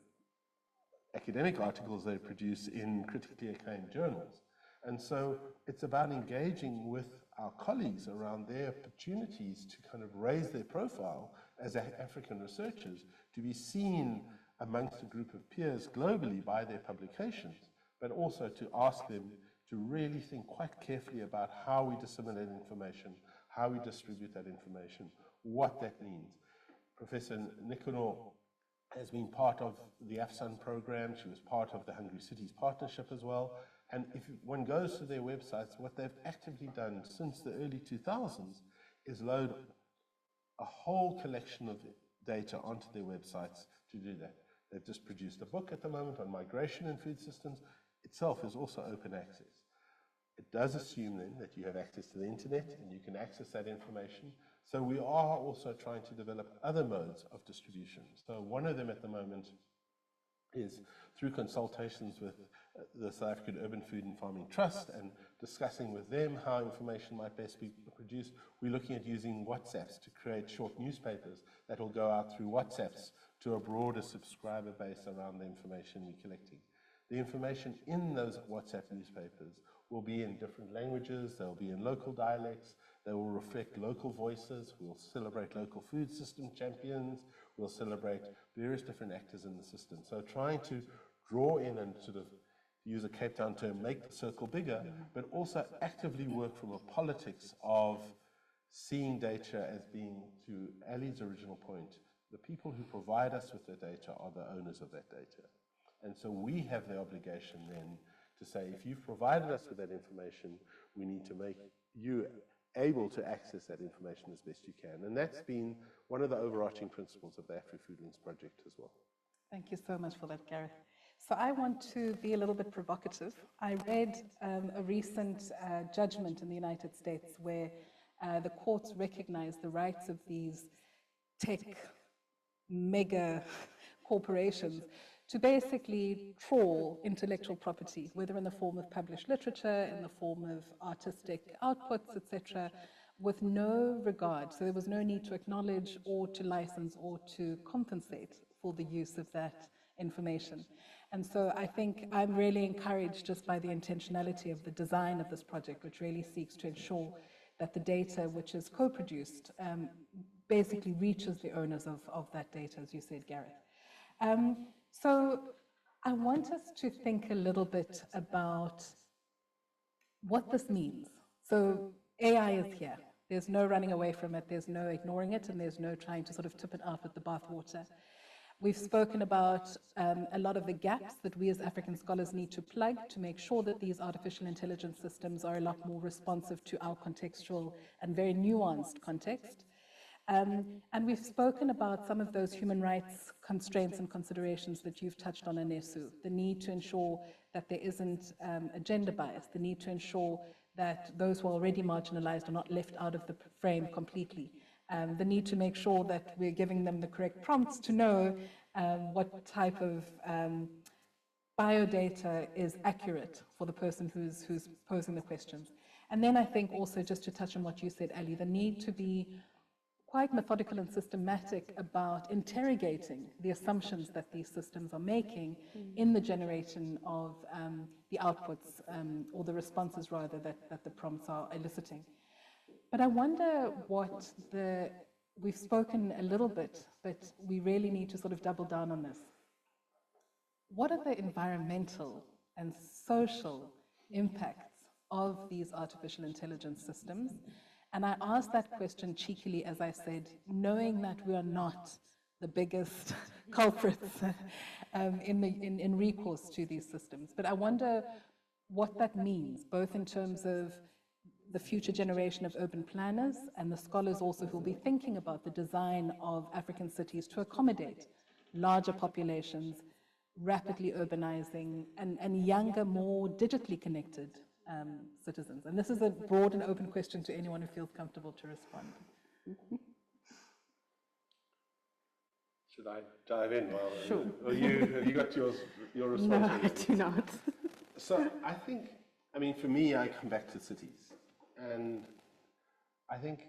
academic articles they produce in critically acclaimed journals. And so it's about engaging with our colleagues around their opportunities to kind of raise their profile as African researchers, to be seen amongst a group of peers globally by their publications, but also to ask them to really think quite carefully about how we disseminate information, how we distribute that information, what that means. Professor Nikono has been part of the AFSUN program. She was part of the Hungry Cities Partnership as well. And if one goes to their websites, what they've actively done since the early 2000s is load a whole collection of data onto their websites to do that. They've just produced a book at the moment on migration and food systems. Itself is also open access. It does assume then that you have access to the internet and you can access that information. So we are also trying to develop other modes of distribution. So one of them at the moment is through consultations with the South African Urban Food and Farming Trust and discussing with them how information might best be produced. We're looking at using WhatsApps to create short newspapers that will go out through WhatsApps to a broader subscriber base around the information we're collecting. The information in those WhatsApp newspapers will be in different languages, they'll be in local dialects, they will reflect local voices, we'll celebrate local food system champions, we'll celebrate various different actors in the system. So trying to draw in and sort of, use a Cape Town term, make the circle bigger, but also actively work from a politics of seeing data as being, to Ali's original point, the people who provide us with the data are the owners of that data. And so we have the obligation then to say, if you've provided us with that information, we need to make you able to access that information as best you can. And that's been one of the overarching principles of the Afri-Food Links project as well. Thank you so much for that, Gareth. So I want to be a little bit provocative. I read a recent judgment in the United States where the courts recognized the rights of these tech mega corporations to basically trawl intellectual property, whether in the form of published literature, in the form of artistic outputs, etc., with no regard. So there was no need to acknowledge or to license or to compensate for the use of that information. And so I think I'm really encouraged just by the intentionality of the design of this project, which really seeks to ensure that the data which is co-produced basically reaches the owners of that data, as you said, Gareth. So I want us to think a little bit about what this means. So AI is here. There's no running away from it, there's no ignoring it, and there's no trying to sort of tip it out with the bathwater. We've spoken about a lot of the gaps that we as African scholars need to plug to make sure that these artificial intelligence systems are a lot more responsive to our contextual and very nuanced context. And we've spoken about some of those human rights constraints and considerations that you've touched on, Anesu, the need to ensure that there isn't a gender bias, the need to ensure that those who are already marginalized are not left out of the frame completely. The need to make sure that we're giving them the correct prompts to know what type of biodata is accurate for the person who's posing the questions. And then I think also, just to touch on what you said, Ali, the need to be quite methodical and systematic about interrogating the assumptions that these systems are making in the generation of the outputs or the responses, rather, that the prompts are eliciting. But I wonder what we've spoken a little bit, but we really need to sort of double down on this. What are the environmental and social impacts of these artificial intelligence systems? And I asked that question cheekily, as I said, knowing that we are not the biggest culprits in recourse to these systems. But I wonder what that means, both in terms of the future generation of urban planners and the scholars also who will be thinking about the design of African cities to accommodate larger populations, rapidly urbanizing, and younger, more digitally connected citizens. And this is a broad and open question to anyone who feels comfortable to respond. Should I dive in? Sure. Have you got your response? No, I do not. So I think, I mean, for me, I come back to cities. And I think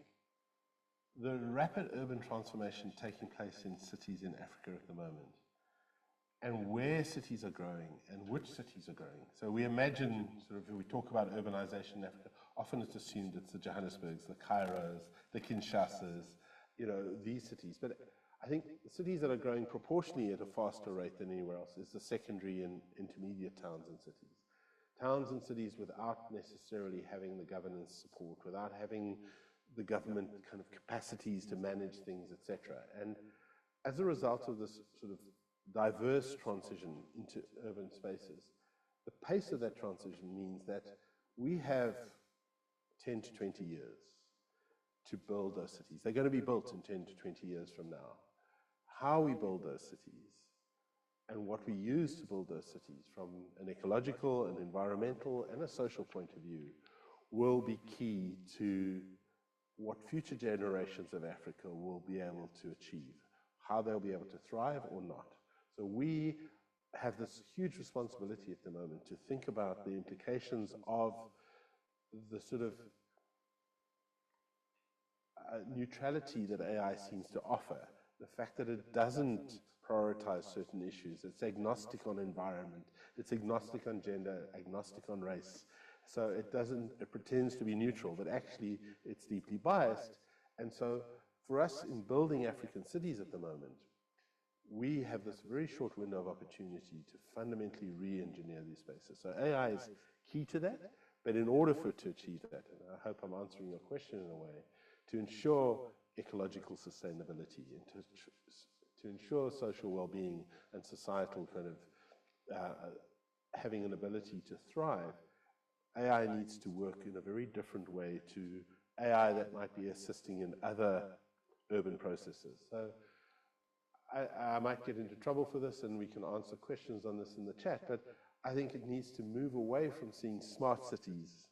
the rapid urban transformation taking place in cities in Africa at the moment, and where cities are growing and which cities are growing. So we imagine, sort of, when we talk about urbanization in Africa, often it's assumed it's the Johannesburgs, the Cairos, the Kinshasas, these cities. But I think the cities that are growing proportionally at a faster rate than anywhere else is the secondary and intermediate towns and cities. Towns and cities without necessarily having the governance support, without having the government kind of capacities to manage things, etc. And as a result of this sort of diverse transition into urban spaces, the pace of that transition means that we have 10 to 20 years to build those cities. They're going to be built in 10 to 20 years from now. How we build those cities and what we use to build those cities from an ecological, an environmental, and a social point of view will be key to what future generations of Africa will be able to achieve, how they'll be able to thrive or not. So we have this huge responsibility at the moment to think about the implications of the sort of neutrality that AI seems to offer, the fact that it doesn't prioritize certain issues. It's agnostic on environment, it's agnostic on gender, agnostic on race. So it pretends to be neutral, but actually it's deeply biased. And so for us in building African cities at the moment, we have this very short window of opportunity to fundamentally re-engineer these spaces. So AI is key to that, but in order for it to achieve that, and I hope I'm answering your question in a way, to ensure ecological sustainability and to ensure social well-being and societal kind of having an ability to thrive, AI needs to work in a very different way to AI that might be assisting in other urban processes. So I might get into trouble for this, and we can answer questions on this in the chat, but I think it needs to move away from seeing smart cities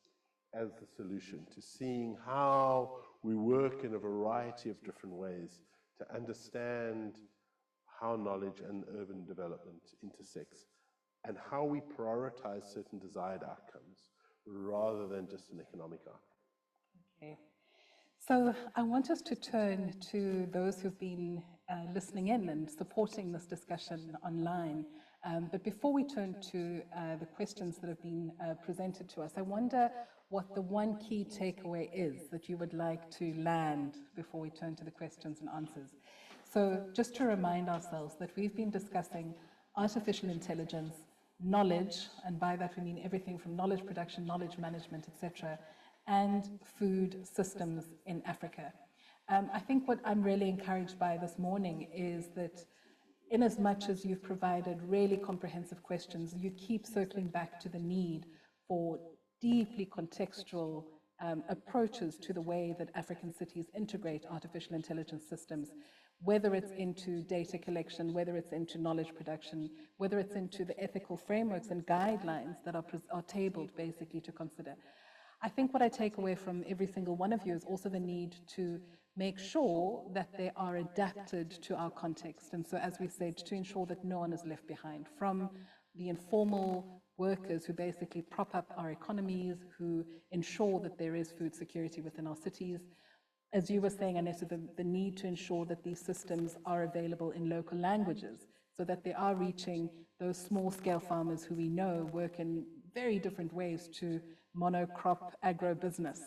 as the solution to seeing how we work in a variety of different ways to understand how knowledge and urban development intersects and how we prioritize certain desired outcomes rather than just an economic outcome. Okay. So I want us to turn to those who've been listening in and supporting this discussion online. But before we turn to the questions that have been presented to us, I wonder what the one key takeaway is that you would like to land before we turn to the questions and answers. So just to remind ourselves that we've been discussing artificial intelligence, knowledge, and by that we mean everything from knowledge production, knowledge management, etc., and food systems in Africa. I think what I'm really encouraged by this morning is that in as much as you've provided really comprehensive questions, you keep circling back to the need for deeply contextual approaches to the way that African cities integrate artificial intelligence systems, whether it's into data collection, whether it's into knowledge production, whether it's into the ethical frameworks and guidelines that are tabled basically to consider. I think what I take away from every single one of you is also the need to make sure that they are adapted to our context. And so, as we said, to ensure that no one is left behind, from the informal workers who basically prop up our economies, who ensure that there is food security within our cities. As you were saying, Anessa, the need to ensure that these systems are available in local languages so that they are reaching those small-scale farmers who we know work in very different ways to monocrop agro-business.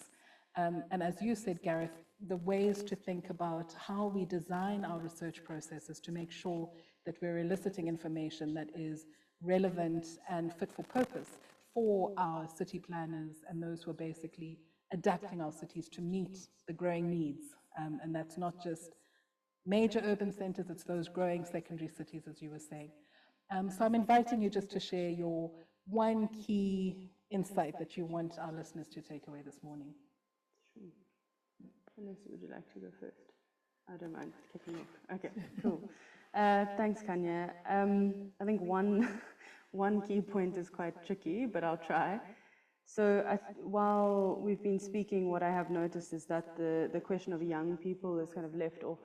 And as you said, Gareth, the ways to think about how we design our research processes to make sure that we're eliciting information that is relevant and fit for purpose for our city planners and those who are basically adapting our cities to meet the growing needs. And that's not just major urban centers, it's those growing secondary cities, as you were saying. So I'm inviting you just to share your one key insight that you want our listeners to take away this morning. Sure. Vanessa, would you like to go first? I don't mind kicking off. Okay, cool. Thanks, Kanya. I think one key point is quite tricky, but I'll try. So while we've been speaking, what I have noticed is that the question of young people is kind of left off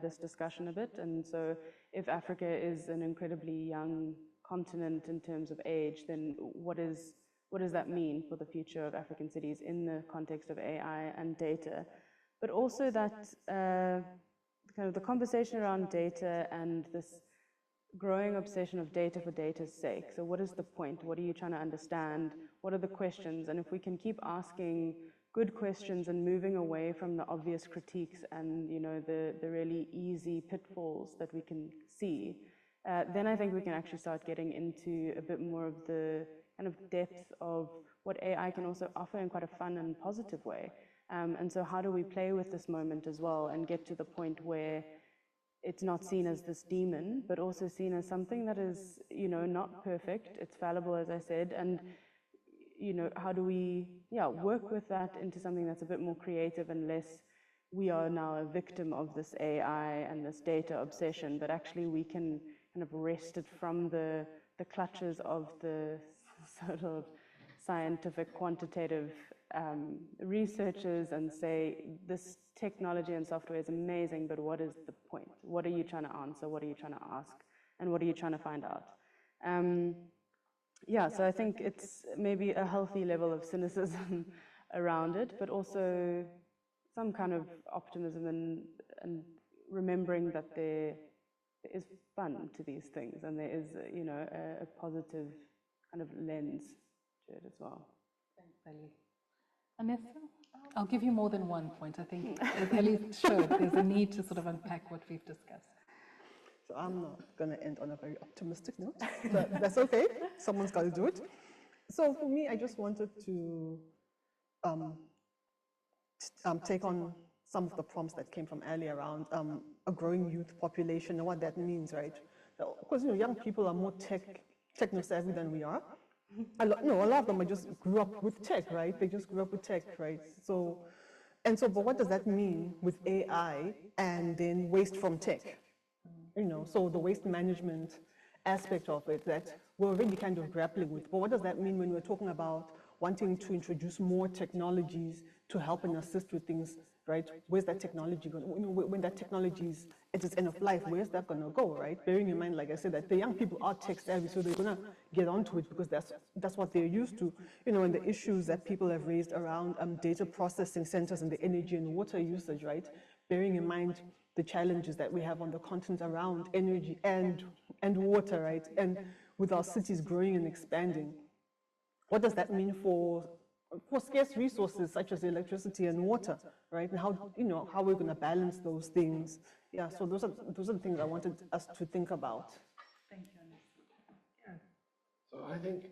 this discussion a bit. And so if Africa is an incredibly young continent in terms of age, then what does that mean for the future of African cities in the context of AI and data? But also that kind of the conversation around data and this growing obsession of data for data's sake. So what is the point? What are you trying to understand? What are the questions? And if we can keep asking good questions and moving away from the obvious critiques and the really easy pitfalls that we can see, then I think we can actually start getting into a bit more of the kind of depth of what AI can also offer in quite a fun and positive way. And so how do we play with this moment as well and get to the point where it's not seen as this demon, but also seen as something that is, not perfect. It's fallible, as I said. And, how do we, work with that into something that's a bit more creative and less, we are now a victim of this AI and this data obsession, but actually we can kind of wrest it from the clutches of the sort of scientific, quantitative researchers and say, this technology and software is amazing, but what is the point? What are you trying to answer? What are you trying to ask? And what are you trying to find out? So I think it's maybe a healthy level of cynicism around it, but also some kind of optimism and remembering that there is fun to these things and there is, a positive kind of lens to it as well. Thanks, Ellie. Anessa, I'll give you more than one point. I think, as Ellie showed, there's a need to sort of unpack what we've discussed. So I'm not going to end on a very optimistic note, but that's okay. Someone's got to do it. So for me, I just wanted to take on some of the prompts that came from earlier around a growing youth population and what that means, right? Of course, young people are more techno-savvy than we are. A lot of them just grew up with tech, right? They just grew up with tech, right? But what does that mean with AI and then waste from tech? So the waste management aspect of it that we're already kind of grappling with. But what does that mean when we're talking about wanting to introduce more technologies to help and assist with things, right? Where's that technology going? When that technology is at its end of life, where's that going to go, right? Bearing in mind, like I said, that the young people are tech savvy, so they're going to get onto it because that's what they're used to. And the issues that people have raised around data processing centers and the energy and water usage, right? Bearing in mind the challenges that we have on the continent around energy and water, right? And with our cities growing and expanding, what does that mean for scarce resources such as electricity and water, right? And how we're going to balance those things. Yeah, so those are the things I wanted us to think about. Thank you. So I think,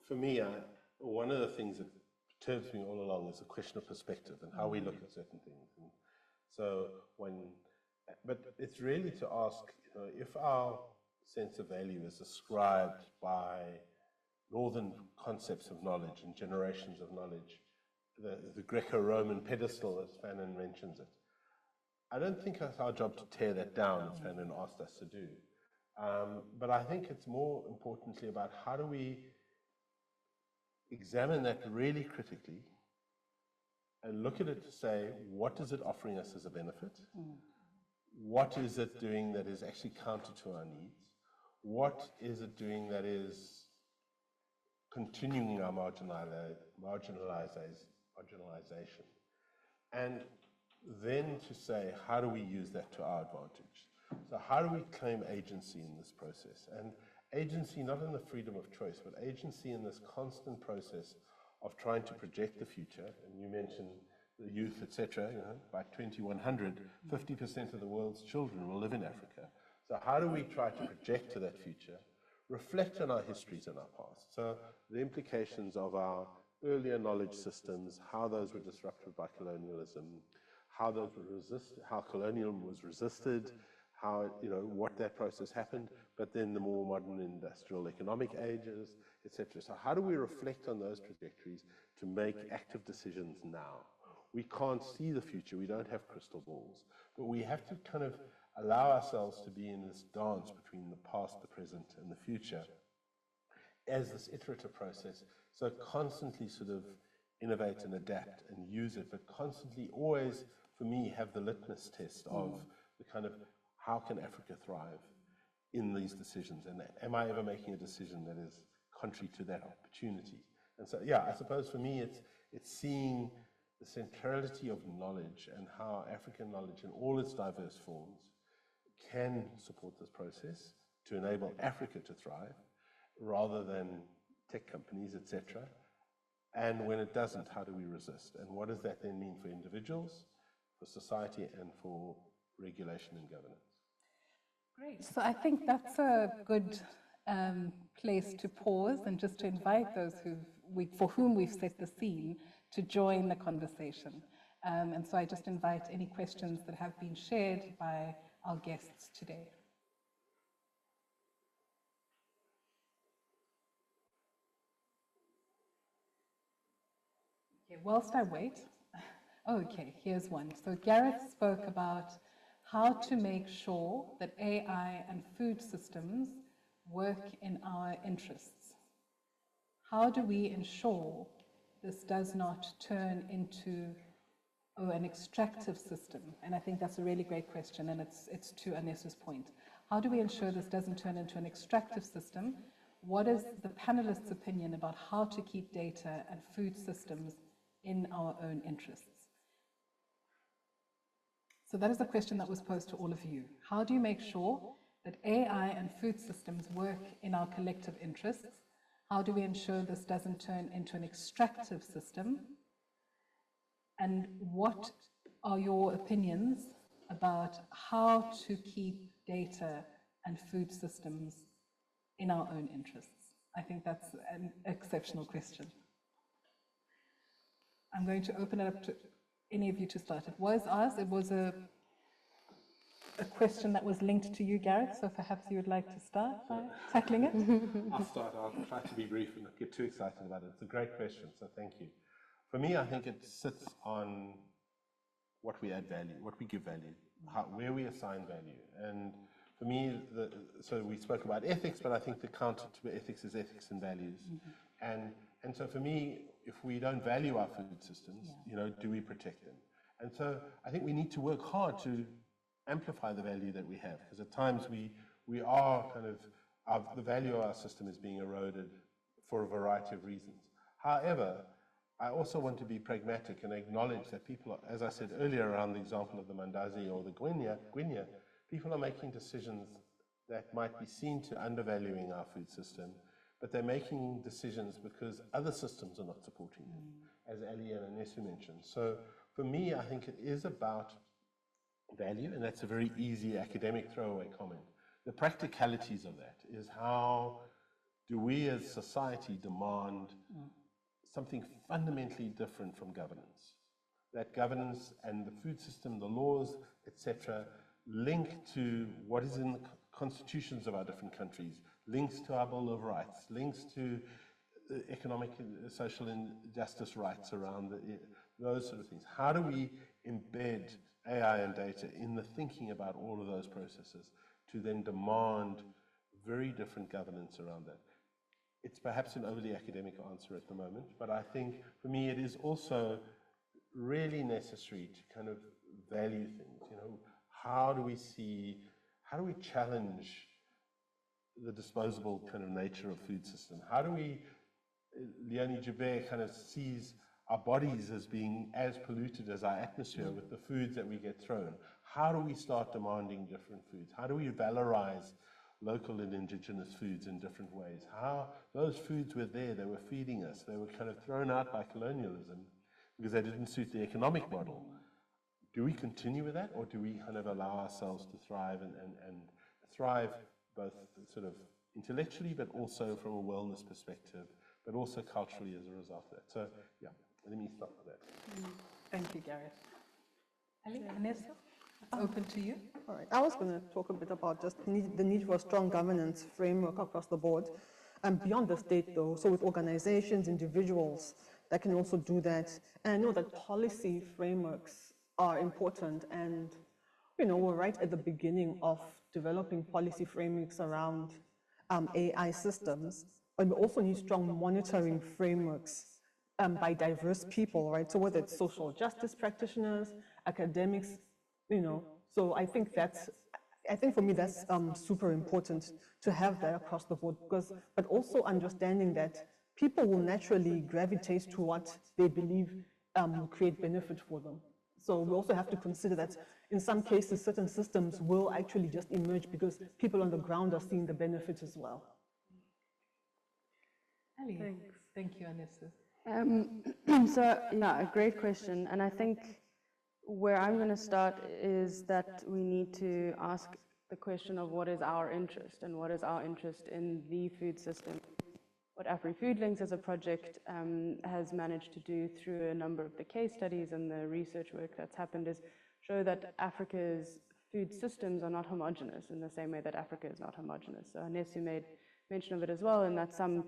for me, one of the things that perturbs me all along is the question of perspective and how we look at certain things. And so but it's really to ask, if our sense of value is ascribed by northern concepts of knowledge and generations of knowledge, the Greco-Roman pedestal, as Fanon mentions it, I don't think it's our job to tear that down, as Fanon asked us to do. But I think it's more importantly about how do we examine that really critically and look at it to say, what is it offering us as a benefit? What is it doing that is actually counter to our needs? What is it doing that is continuing our marginalization? And then to say, how do we use that to our advantage? So how do we claim agency in this process? And agency not in the freedom of choice, but agency in this constant process of trying to project the future. And you mentioned the youth, etc. By 2100, 50% of the world's children will live in Africa. So how do we try to project to that future, reflect on our histories and our past? So the implications of our earlier knowledge systems, how those were disrupted by colonialism, how those were how colonialism was resisted, how, what that process happened, but then the more modern industrial economic ages, etc. So how do we reflect on those trajectories to make active decisions now? We can't see the future, we don't have crystal balls, but we have to kind of allow ourselves to be in this dance between the past, the present, and the future as this iterative process. So constantly sort of innovate and adapt and use it, but constantly always, for me, have the litmus test of the kind of, how can Africa thrive in these decisions? And am I ever making a decision that is contrary to that opportunity? And so, yeah, I suppose for me, it's seeing the centrality of knowledge and how African knowledge in all its diverse forms can support this process to enable Africa to thrive rather than tech companies, etc. And when it doesn't, how do we resist? And what does that then mean for individuals, for society, and for regulation and governance? Great. So I think that's a good place to pause and just to invite those for whom we've set the scene to join the conversation. And so I just invite any questions that have been shared by our guests today. Okay, whilst I wait, okay, here's one. So Gareth spoke about how to make sure that AI and food systems work in our interests. How do we ensure this does not turn into an extractive system? And I think that's a really great question, and it's to Anesu's point. How do we ensure this doesn't turn into an extractive system? What is the panelists' opinion about how to keep data and food systems in our own interests? So that is a question that was posed to all of you. How do you make sure that AI and food systems work in our collective interests? How do we ensure this doesn't turn into an extractive system? And what are your opinions about how to keep data and food systems in our own interests? I think that's an exceptional question. I'm going to open it up to any of you to start. It was asked, it was a question that was linked to you, Gareth, so perhaps you would like to start by tackling it? I'll start. I'll try to be brief and not get too excited about it. It's a great question, so thank you. For me, I think it sits on what we add value, what we give value, where we assign value. And for me, so we spoke about ethics, but I think the counter to ethics is ethics and values. And so for me, if we don't value our food systems, do we protect them? And so I think we need to work hard to amplify the value that we have, because at times we are kind of, the value of our system is being eroded for a variety of reasons. However, I also want to be pragmatic and acknowledge that people, as I said earlier around the example of the Mandazi or the Gwinya, people are making decisions that might be seen to undervaluing our food system, but they're making decisions because other systems are not supporting them, as Ali and Anesu mentioned. So for me, I think it is about value, and that's a very easy academic throwaway comment. The practicalities of that is how do we as society demand something fundamentally different from governance? That governance and the food system, the laws, etc., link to what is in the constitutions of our different countries, links to our Bill of Rights, links to economic and social injustice rights around those sort of things. How do we embed AI and data in the thinking about all of those processes to then demand very different governance around that? It's perhaps an overly academic answer at the moment, but I think for me it is also really necessary to kind of value things. How do we challenge the disposable kind of nature of food system? How do we, Leonie Joubert kind of sees our bodies as being as polluted as our atmosphere with the foods that we get thrown. How do we start demanding different foods? How do we valorize local and indigenous foods in different ways? How those foods were there, they were feeding us, they were kind of thrown out by colonialism because they didn't suit the economic model. Do we continue with that, or do we kind of allow ourselves to thrive and thrive both sort of intellectually, but also from a wellness perspective, but also culturally as a result of that? So, yeah, let me stop with that. Thank you, Gareth. Ali, Anesu, open to you. All right. I was going to talk a bit about just the need for a strong governance framework across the board, and beyond the state, though. So with organizations, individuals that can also do that. And I know that policy frameworks are important, and we're right at the beginning of developing policy frameworks around AI systems, but we also need strong monitoring frameworks by diverse people, right? So whether it's social justice practitioners, academics, so I think for me that's super important to have that across the board, but also understanding that people will naturally gravitate to what they believe will create benefit for them. So we also have to consider that in some cases, certain systems will actually just emerge because people on the ground are seeing the benefit as well. Ali, Thanks. Thank you, Anesu. So, yeah, a great question. And I think where I'm going to start is that we need to ask the question of what is our interest and what is our interest in the food system. What AfriFood Links as a project has managed to do through a number of the case studies and the research work that's happened is show that Africa's food systems are not homogenous in the same way that Africa is not homogenous. So Anesu made mention of it as well, and that some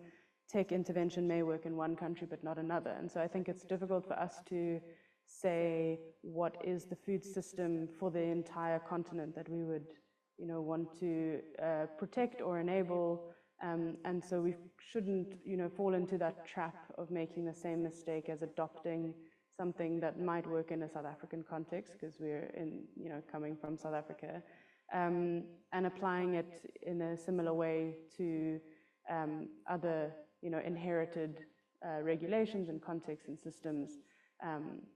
tech intervention may work in one country but not another. And so I think it's difficult for us to say what is the food system for the entire continent that we would want to protect or enable. And so we shouldn't, fall into that trap of making the same mistake as adopting something that might work in a South African context, because we're coming from South Africa, and applying it in a similar way to other, inherited regulations and contexts and systems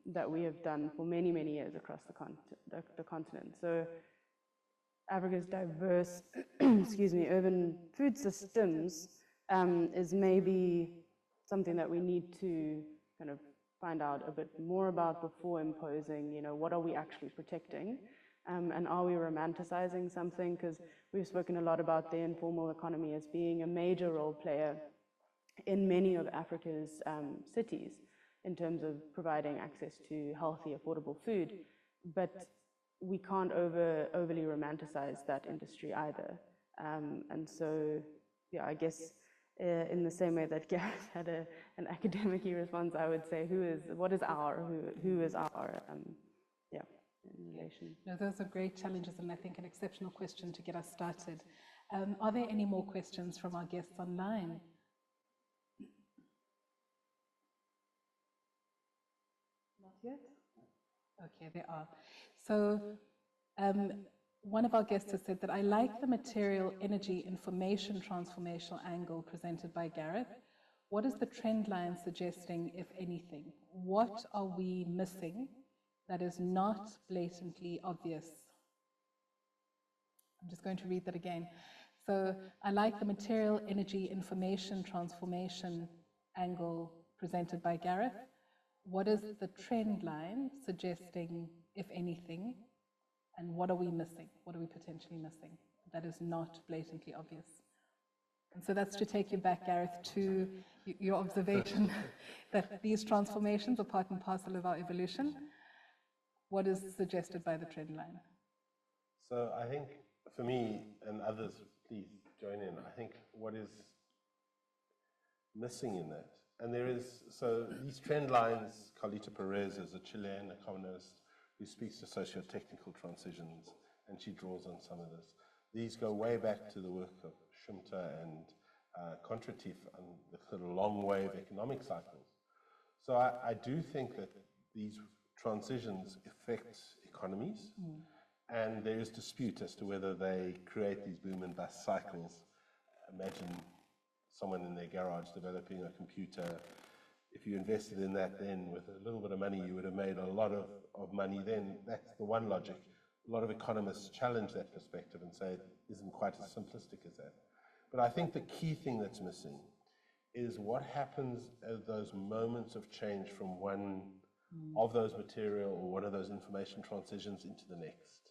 that we have done for many, many years across the continent. So Africa's diverse, urban food systems is maybe something that we need to kind of find out a bit more about before imposing, what are we actually protecting? And are we romanticizing something? Because we've spoken a lot about the informal economy as being a major role player in many of Africa's cities, in terms of providing access to healthy, affordable food. But we can't overly romanticize that industry either. And so, yeah, I guess in the same way that Gareth had an academic-y response, I would say, who is our in relation. No, those are great challenges, and I think an exceptional question to get us started. Are there any more questions from our guests online? Not yet? Okay, there are. So one of our guests has said that I like the material, energy, information transformational angle presented by Gareth. What is the trend line suggesting, if anything? What are we missing that is not blatantly obvious? I'm just going to read that again. So I like the material, energy, information transformation angle presented by Gareth. What is the trend line suggesting, if anything, and what are we missing? What are we potentially missing that is not blatantly obvious? And so that's to take you back, Gareth, to your observation that these transformations are part and parcel of our evolution. What is suggested by the trend line? So I think for me, and others, please join in, I think what is missing in that, and there is, so these trend lines, Carlita Perez is a Chilean economist who speaks to socio-technical transitions, and she draws on some of this. These go way back to the work of Shumta and Contratif and the sort of long wave economic cycles. So I do think that these transitions affect economies, and there is dispute as to whether they create these boom and bust cycles. Imagine someone in their garage developing a computer. If you invested in that then with a little bit of money, you would have made a lot of money then. That's the one logic. A lot of economists challenge that perspective and say it isn't quite as simplistic as that. But I think the key thing that's missing is what happens at those moments of change from one of those material or one of those information transitions into the next.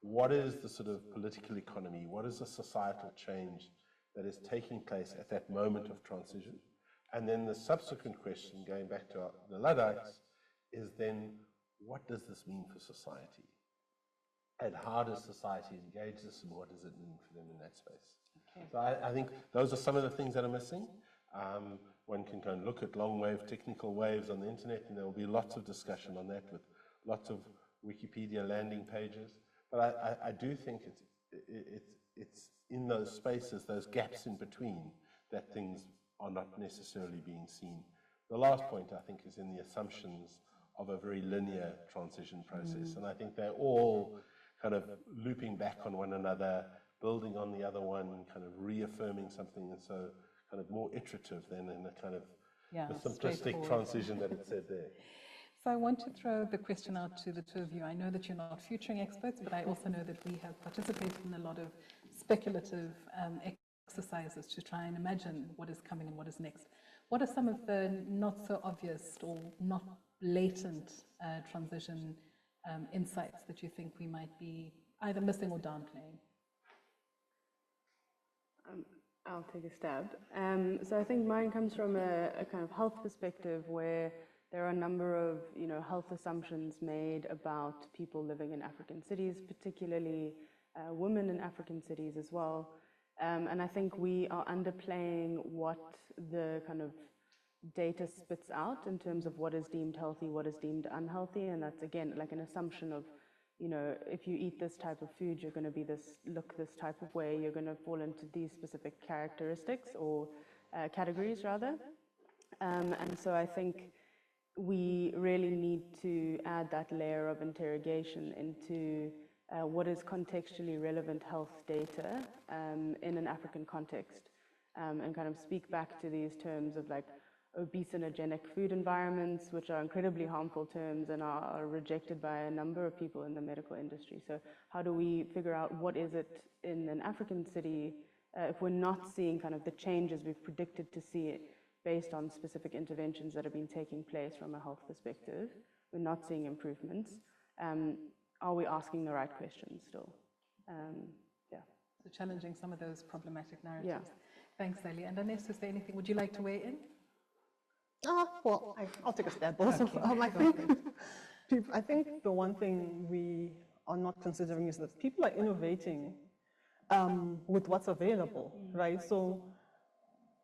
What is the sort of political economy? What is the societal change that is taking place at that moment of transition? And then the subsequent question, going back to the Luddites, is then what does this mean for society? And how does society engage this, and what does it mean for them in that space? Okay. So I think those are some of the things that are missing. One can go and look at long wave technical waves on the internet, and there will be lots of discussion on that with lots of Wikipedia landing pages. But I do think it's in those spaces, those gaps in between, that things are not necessarily being seen. The last point, I think, is in the assumptions of a very linear transition process. And I think they're all kind of looping back on one another, building on the other one, kind of reaffirming something, and so kind of more iterative than in a kind of the simplistic transition that it said there. So I want to throw the question out to the two of you. I know that you're not futuring experts, but I also know that we have participated in a lot of speculative exercises to try and imagine what is coming and what is next. What are some of the not so obvious or not blatant transition insights that you think we might be either missing or downplaying? I'll take a stab. So I think mine comes from a kind of health perspective, where there are a number of health assumptions made about people living in African cities, particularly women in African cities as well. And I think we are underplaying what the kind of data spits out in terms of what is deemed healthy, what is deemed unhealthy, and that's again like an assumption of, if you eat this type of food, you're going to be look this type of way, you're going to fall into these specific characteristics or categories rather. And so I think we really need to add that layer of interrogation into what is contextually relevant health data in an African context, and kind of speak back to these terms of like obesogenic food environments, which are incredibly harmful terms and are rejected by a number of people in the medical industry. So how do we figure out what is it in an African city if we're not seeing kind of the changes we've predicted to see it based on specific interventions that have been taking place from a health perspective? We're not seeing improvements. Are we asking the right questions still? Yeah. So challenging some of those problematic narratives. Yeah. Thanks, Ellie. And Ines, is there anything, would you like to weigh in? Well, I'll take a stab also. I think the one thing we are not considering is that people are innovating with what's available, right? So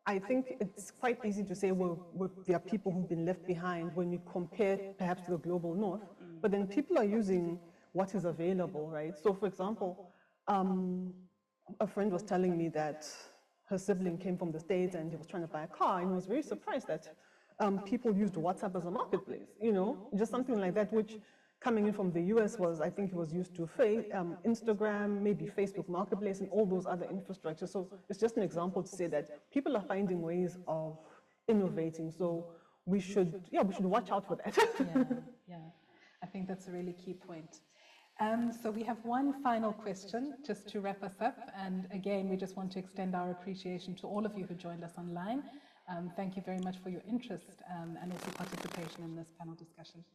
I think it's quite easy to say, well, there are people who've been left behind when you compare perhaps to the global north, but then people are using what is available, right? So for example, a friend was telling me that her sibling came from the States and he was trying to buy a car, and he was very surprised that people used WhatsApp as a marketplace, you know, just something like that, which coming in from the US was, I think it was used to Instagram, maybe Facebook Marketplace, and all those other infrastructures. So it's just an example to say that people are finding ways of innovating. So we should watch out for that. Yeah, I think that's a really key point. So we have one final question just to wrap us up. And again, we just want to extend our appreciation to all of you who joined us online. Thank you very much for your interest and also participation in this panel discussion.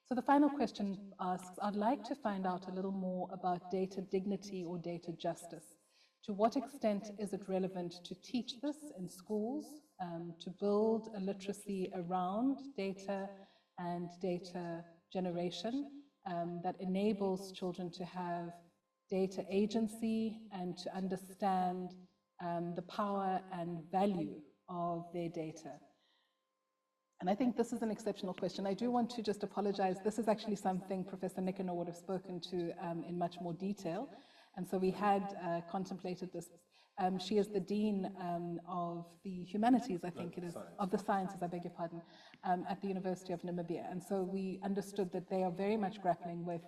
So the final question asks, I'd like to find out a little more about data dignity or data justice. To what extent is it relevant to teach this in schools, to build a literacy around data and data generation that enables children to have data agency and to understand the power and value of their data? And I think this is an exceptional question. I do want to just apologize. This is actually something Professor Nicanor would have spoken to in much more detail. And so we had contemplated this. She is the Dean of the Humanities, I think it is, of the Sciences, I beg your pardon, at the University of Namibia. And so we understood that they are very much grappling with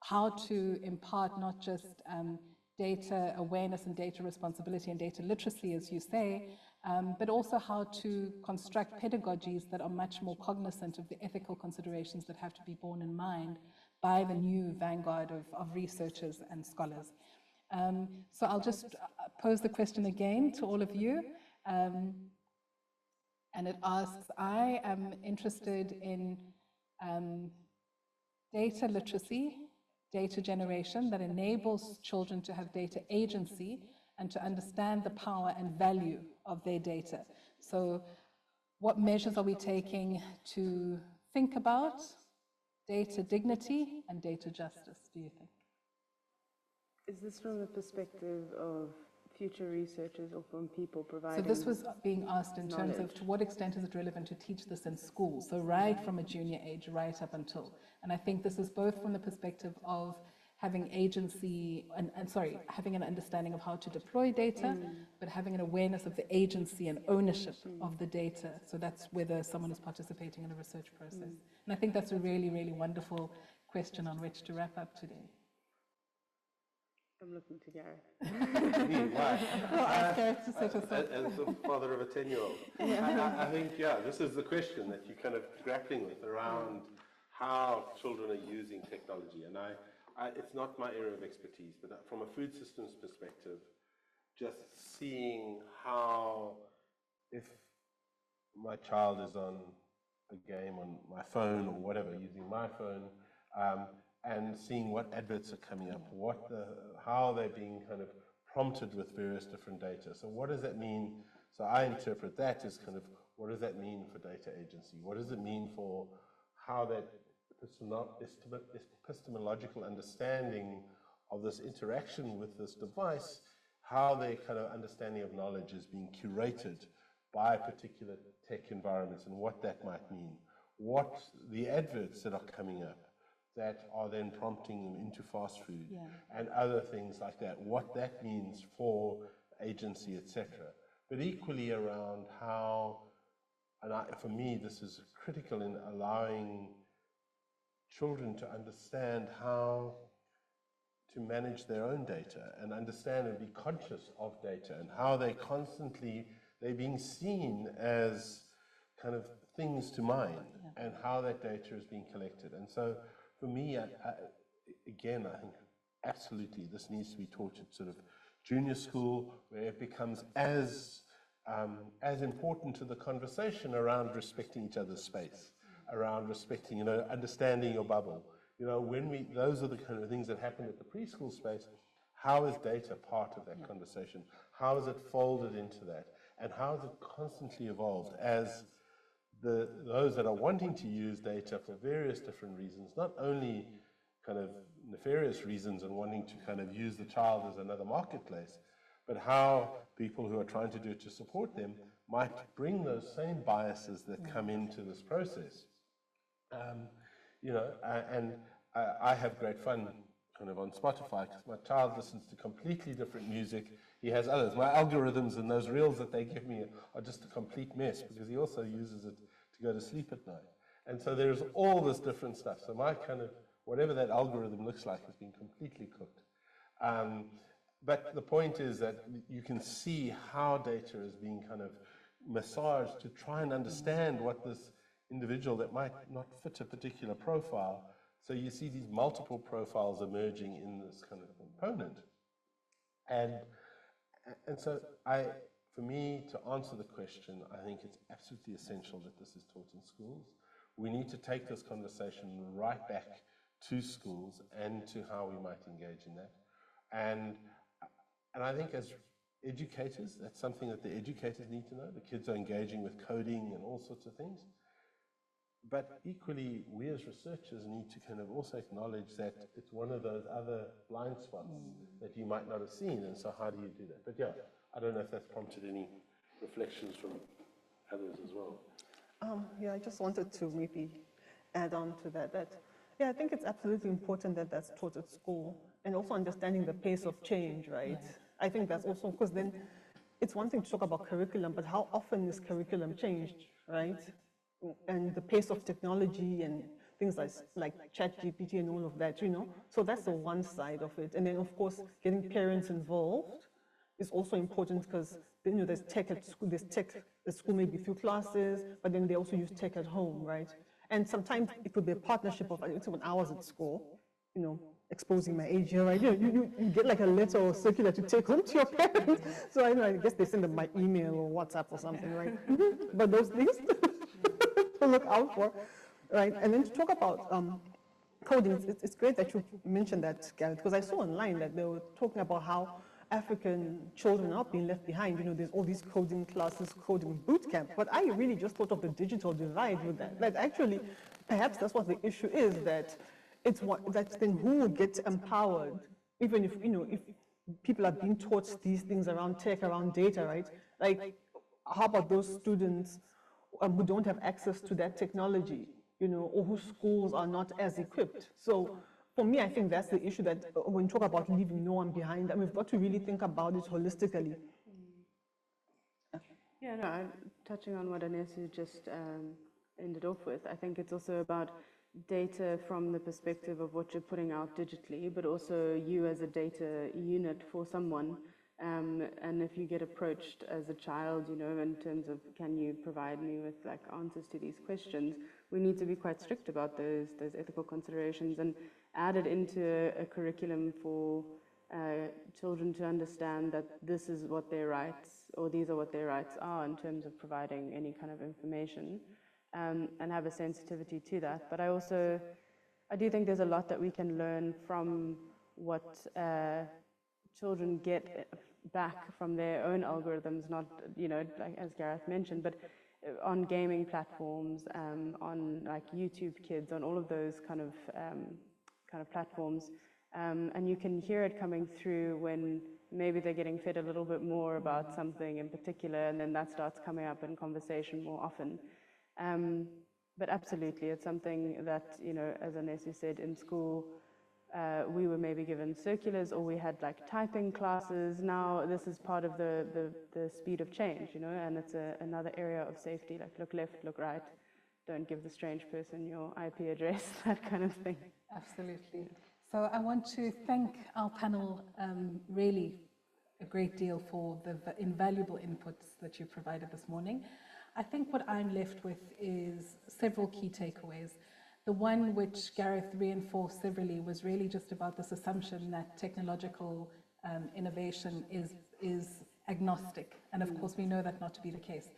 how to impart not just data awareness and data responsibility and data literacy, as you say, but also how to construct pedagogies that are much more cognizant of the ethical considerations that have to be borne in mind by the new vanguard of researchers and scholars. So I'll just pose the question again to all of you. And it asks, I am interested in data literacy, data generation that enables children to have data agency and to understand the power and value of their data. So what measures are we taking to think about data dignity and data justice, do you think? Is this from the perspective of future researchers or from people providing? So this was being asked in terms of to what extent is it relevant to teach this in school? So right from a junior age, right up until. And I think this is both from the perspective of having agency and having an understanding of how to deploy data, but having an awareness of the agency and ownership of the data. So that's whether someone is participating in a research process. And I think that's a really, really wonderful question on which to wrap up today. I'm looking to Gareth. As the father of a 10-year-old, I think, this is the question that you're kind of grappling with around how children are using technology. And it's not my area of expertise, but from a food systems perspective, just seeing how, if my child is on a game on my phone or whatever, using my phone, and seeing what adverts are coming up, how they're being kind of prompted with various different data. So what does that mean? So I interpret that as kind of, what does that mean for data agency? What does it mean for how that epistemological understanding of this interaction with this device, how their kind of understanding of knowledge is being curated by particular tech environments and what that might mean. What the adverts that are coming up that are then prompting them into fast food and other things like that, what that means for agency, etc. But equally around how, and for me this is critical in allowing children to understand how to manage their own data and understand and be conscious of data and how they're being seen as kind of things to mine and how that data is being collected. And so for me, again, I think absolutely this needs to be taught at sort of junior school, where it becomes as important to the conversation around respecting each other's space, around respecting, understanding your bubble. Those are the kind of things that happen at the preschool space. How is data part of that conversation? How is it folded into that? And how is it constantly evolved as those that are wanting to use data for various different reasons, not only kind of nefarious reasons and wanting to kind of use the child as another marketplace, but how people who are trying to do it to support them might bring those same biases that come into this process. You know, and I have great fun kind of on Spotify because my child listens to completely different music. He has others. My algorithms and those reels that they give me are just a complete mess because he also uses it to go to sleep at night. And so there's all this different stuff. So my kind of, whatever that algorithm looks like has been completely cooked. But the point is that you can see how data is being kind of massaged to try and understand what this individual that might not fit a particular profile. So you see these multiple profiles emerging in this kind of component. And so for me, to answer the question, I think it's absolutely essential that this is taught in schools. We need to take this conversation right back to schools and to how we might engage in that. And I think as educators, that's something that the educators need to know. The kids are engaging with coding and all sorts of things. But equally, we as researchers need to kind of also acknowledge that it's one of those other blind spots that you might not have seen, and so how do you do that? But yeah, I don't know if that's prompted any reflections from others as well. Yeah, I just wanted to maybe add on to that, yeah, I think it's absolutely important that that's taught at school, and also understanding the pace of change, right? Yeah. I think that's also, because then it's one thing to talk about curriculum, but how often is curriculum changed, right? And the pace of technology and things like ChatGPT and all of that, you know? So that's the one side of it. And then, of course, getting parents involved is also important because, you know, there's tech at school, at school maybe through classes, but then they also use tech at home, right? And sometimes it could be a partnership of 7 hours at school, you know, exposing my age here, right? You get like a letter or circular to take home to your parents. So I guess they send them by email or WhatsApp or something, right? But those things to look out for, right? And then to talk about coding, it's great that you mentioned that, Gareth, because I saw online that they were talking about how African children are not being left behind. You know, there's all these coding classes, coding boot camp. But I really just thought of the digital divide with that. That actually, perhaps that's what the issue is, that it's that then who will get empowered, even if, you know, if people are being taught these things around tech, around data, right? Like, how about those students who don't have access to that technology, you know, or whose schools are not as equipped? So for me, I think that's the issue, that when we talk about leaving no one behind, we've got to really think about it holistically. Yeah, no, touching on what Anesu just ended off with, I think it's also about data from the perspective of what you're putting out digitally, but also you as a data unit for someone. And if you get approached as a child, you know, in terms of, can you provide me with like answers to these questions, we need to be quite strict about those ethical considerations and add it into a curriculum for children to understand that this is what their rights, or these are what their rights are in terms of providing any kind of information, and have a sensitivity to that. But I do think there's a lot that we can learn from what children get back from their own algorithms, not, you know, like as Gareth mentioned, but on gaming platforms, on like YouTube Kids, on all of those kind of platforms. And you can hear it coming through when maybe they're getting fed a little bit more about something in particular, and then that starts coming up in conversation more often. But absolutely, it's something that, you know, as Anesu said, in school, we were maybe given circulars, or we had like typing classes. Now this is part of the speed of change, you know, and it's another area of safety, like look left, look right, don't give the strange person your IP address, that kind of thing. Absolutely. So I want to thank our panel really a great deal for the invaluable inputs that you provided this morning. I think what I'm left with is several key takeaways. The one which Gareth reinforced severally was really just about this assumption that technological innovation is agnostic. And of course, we know that not to be the case.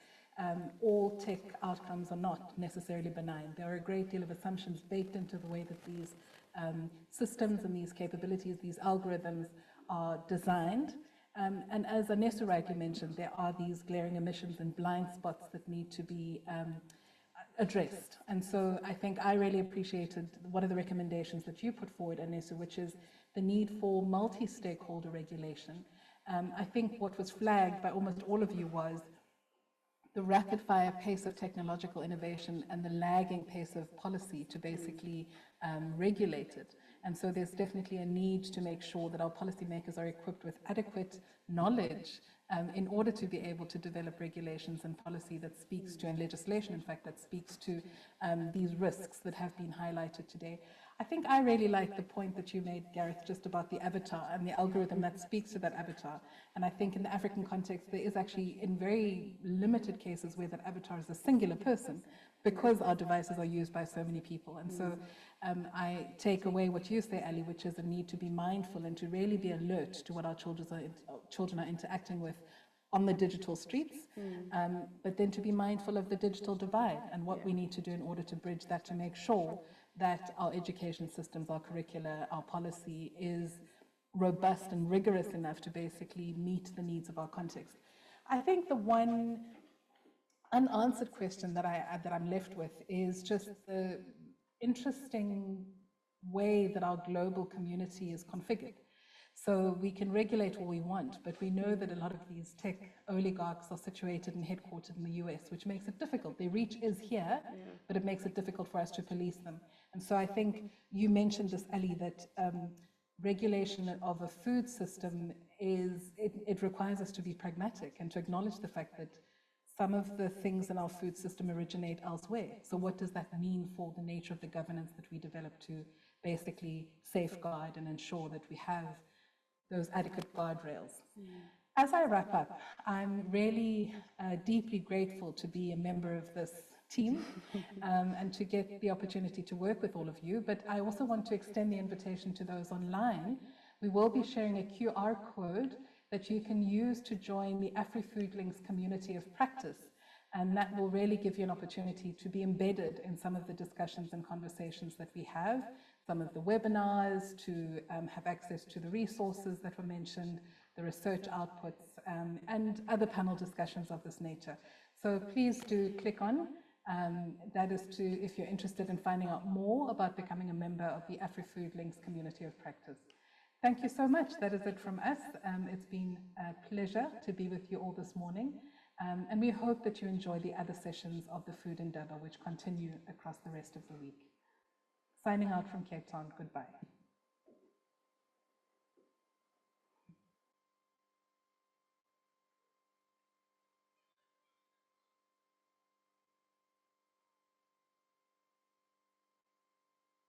All tech outcomes are not necessarily benign. There are a great deal of assumptions baked into the way that these systems and these capabilities, these algorithms are designed. And as Anesu rightly mentioned, there are these glaring omissions and blind spots that need to be addressed. And so I think I really appreciated one of the recommendations that you put forward, Anesu, which is the need for multi-stakeholder regulation. I think what was flagged by almost all of you was the rapid-fire pace of technological innovation and the lagging pace of policy to basically regulate it. And so there's definitely a need to make sure that our policymakers are equipped with adequate knowledge in order to be able to develop regulations and policy that speaks to, and legislation, in fact, that speaks to these risks that have been highlighted today. I think I really like the point that you made, Gareth, just about the avatar and the algorithm that speaks to that avatar. And I think in the African context, there is actually, in very limited cases, where that avatar is a singular person, because our devices are used by so many people. And so I take away what you say, Ali, which is a need to be mindful and to really be alert to what our children are interacting with on the digital streets, but then to be mindful of the digital divide and what we need to do in order to bridge that, to make sure that our education systems, our curricula, our policy is robust and rigorous enough to basically meet the needs of our context. I think the one unanswered question that I'm left with is just the interesting way that our global community is configured. So we can regulate all we want, but we know that a lot of these tech oligarchs are situated and headquartered in the US, which makes it difficult. Their reach is here, but it makes it difficult for us to police them. And so I think you mentioned this, Ali, that regulation of a food system it requires us to be pragmatic and to acknowledge the fact that some of the things in our food system originate elsewhere. So what does that mean for the nature of the governance that we develop to basically safeguard and ensure that we have those adequate guardrails? As I wrap up, I'm really deeply grateful to be a member of this team and to get the opportunity to work with all of you. But I also want to extend the invitation to those online. We will be sharing a QR code that you can use to join the AfriFood Links community of practice. And that will really give you an opportunity to be embedded in some of the discussions and conversations that we have, some of the webinars, to have access to the resources that were mentioned, the research outputs, and other panel discussions of this nature. So please do click on. That is to, if you're interested in finding out more about becoming a member of the AfriFood Links community of practice. Thank you so much. That is it from us. It's been a pleasure to be with you all this morning. And we hope that you enjoy the other sessions of the Food Indaba, which continue across the rest of the week. Signing out from Cape Town, goodbye.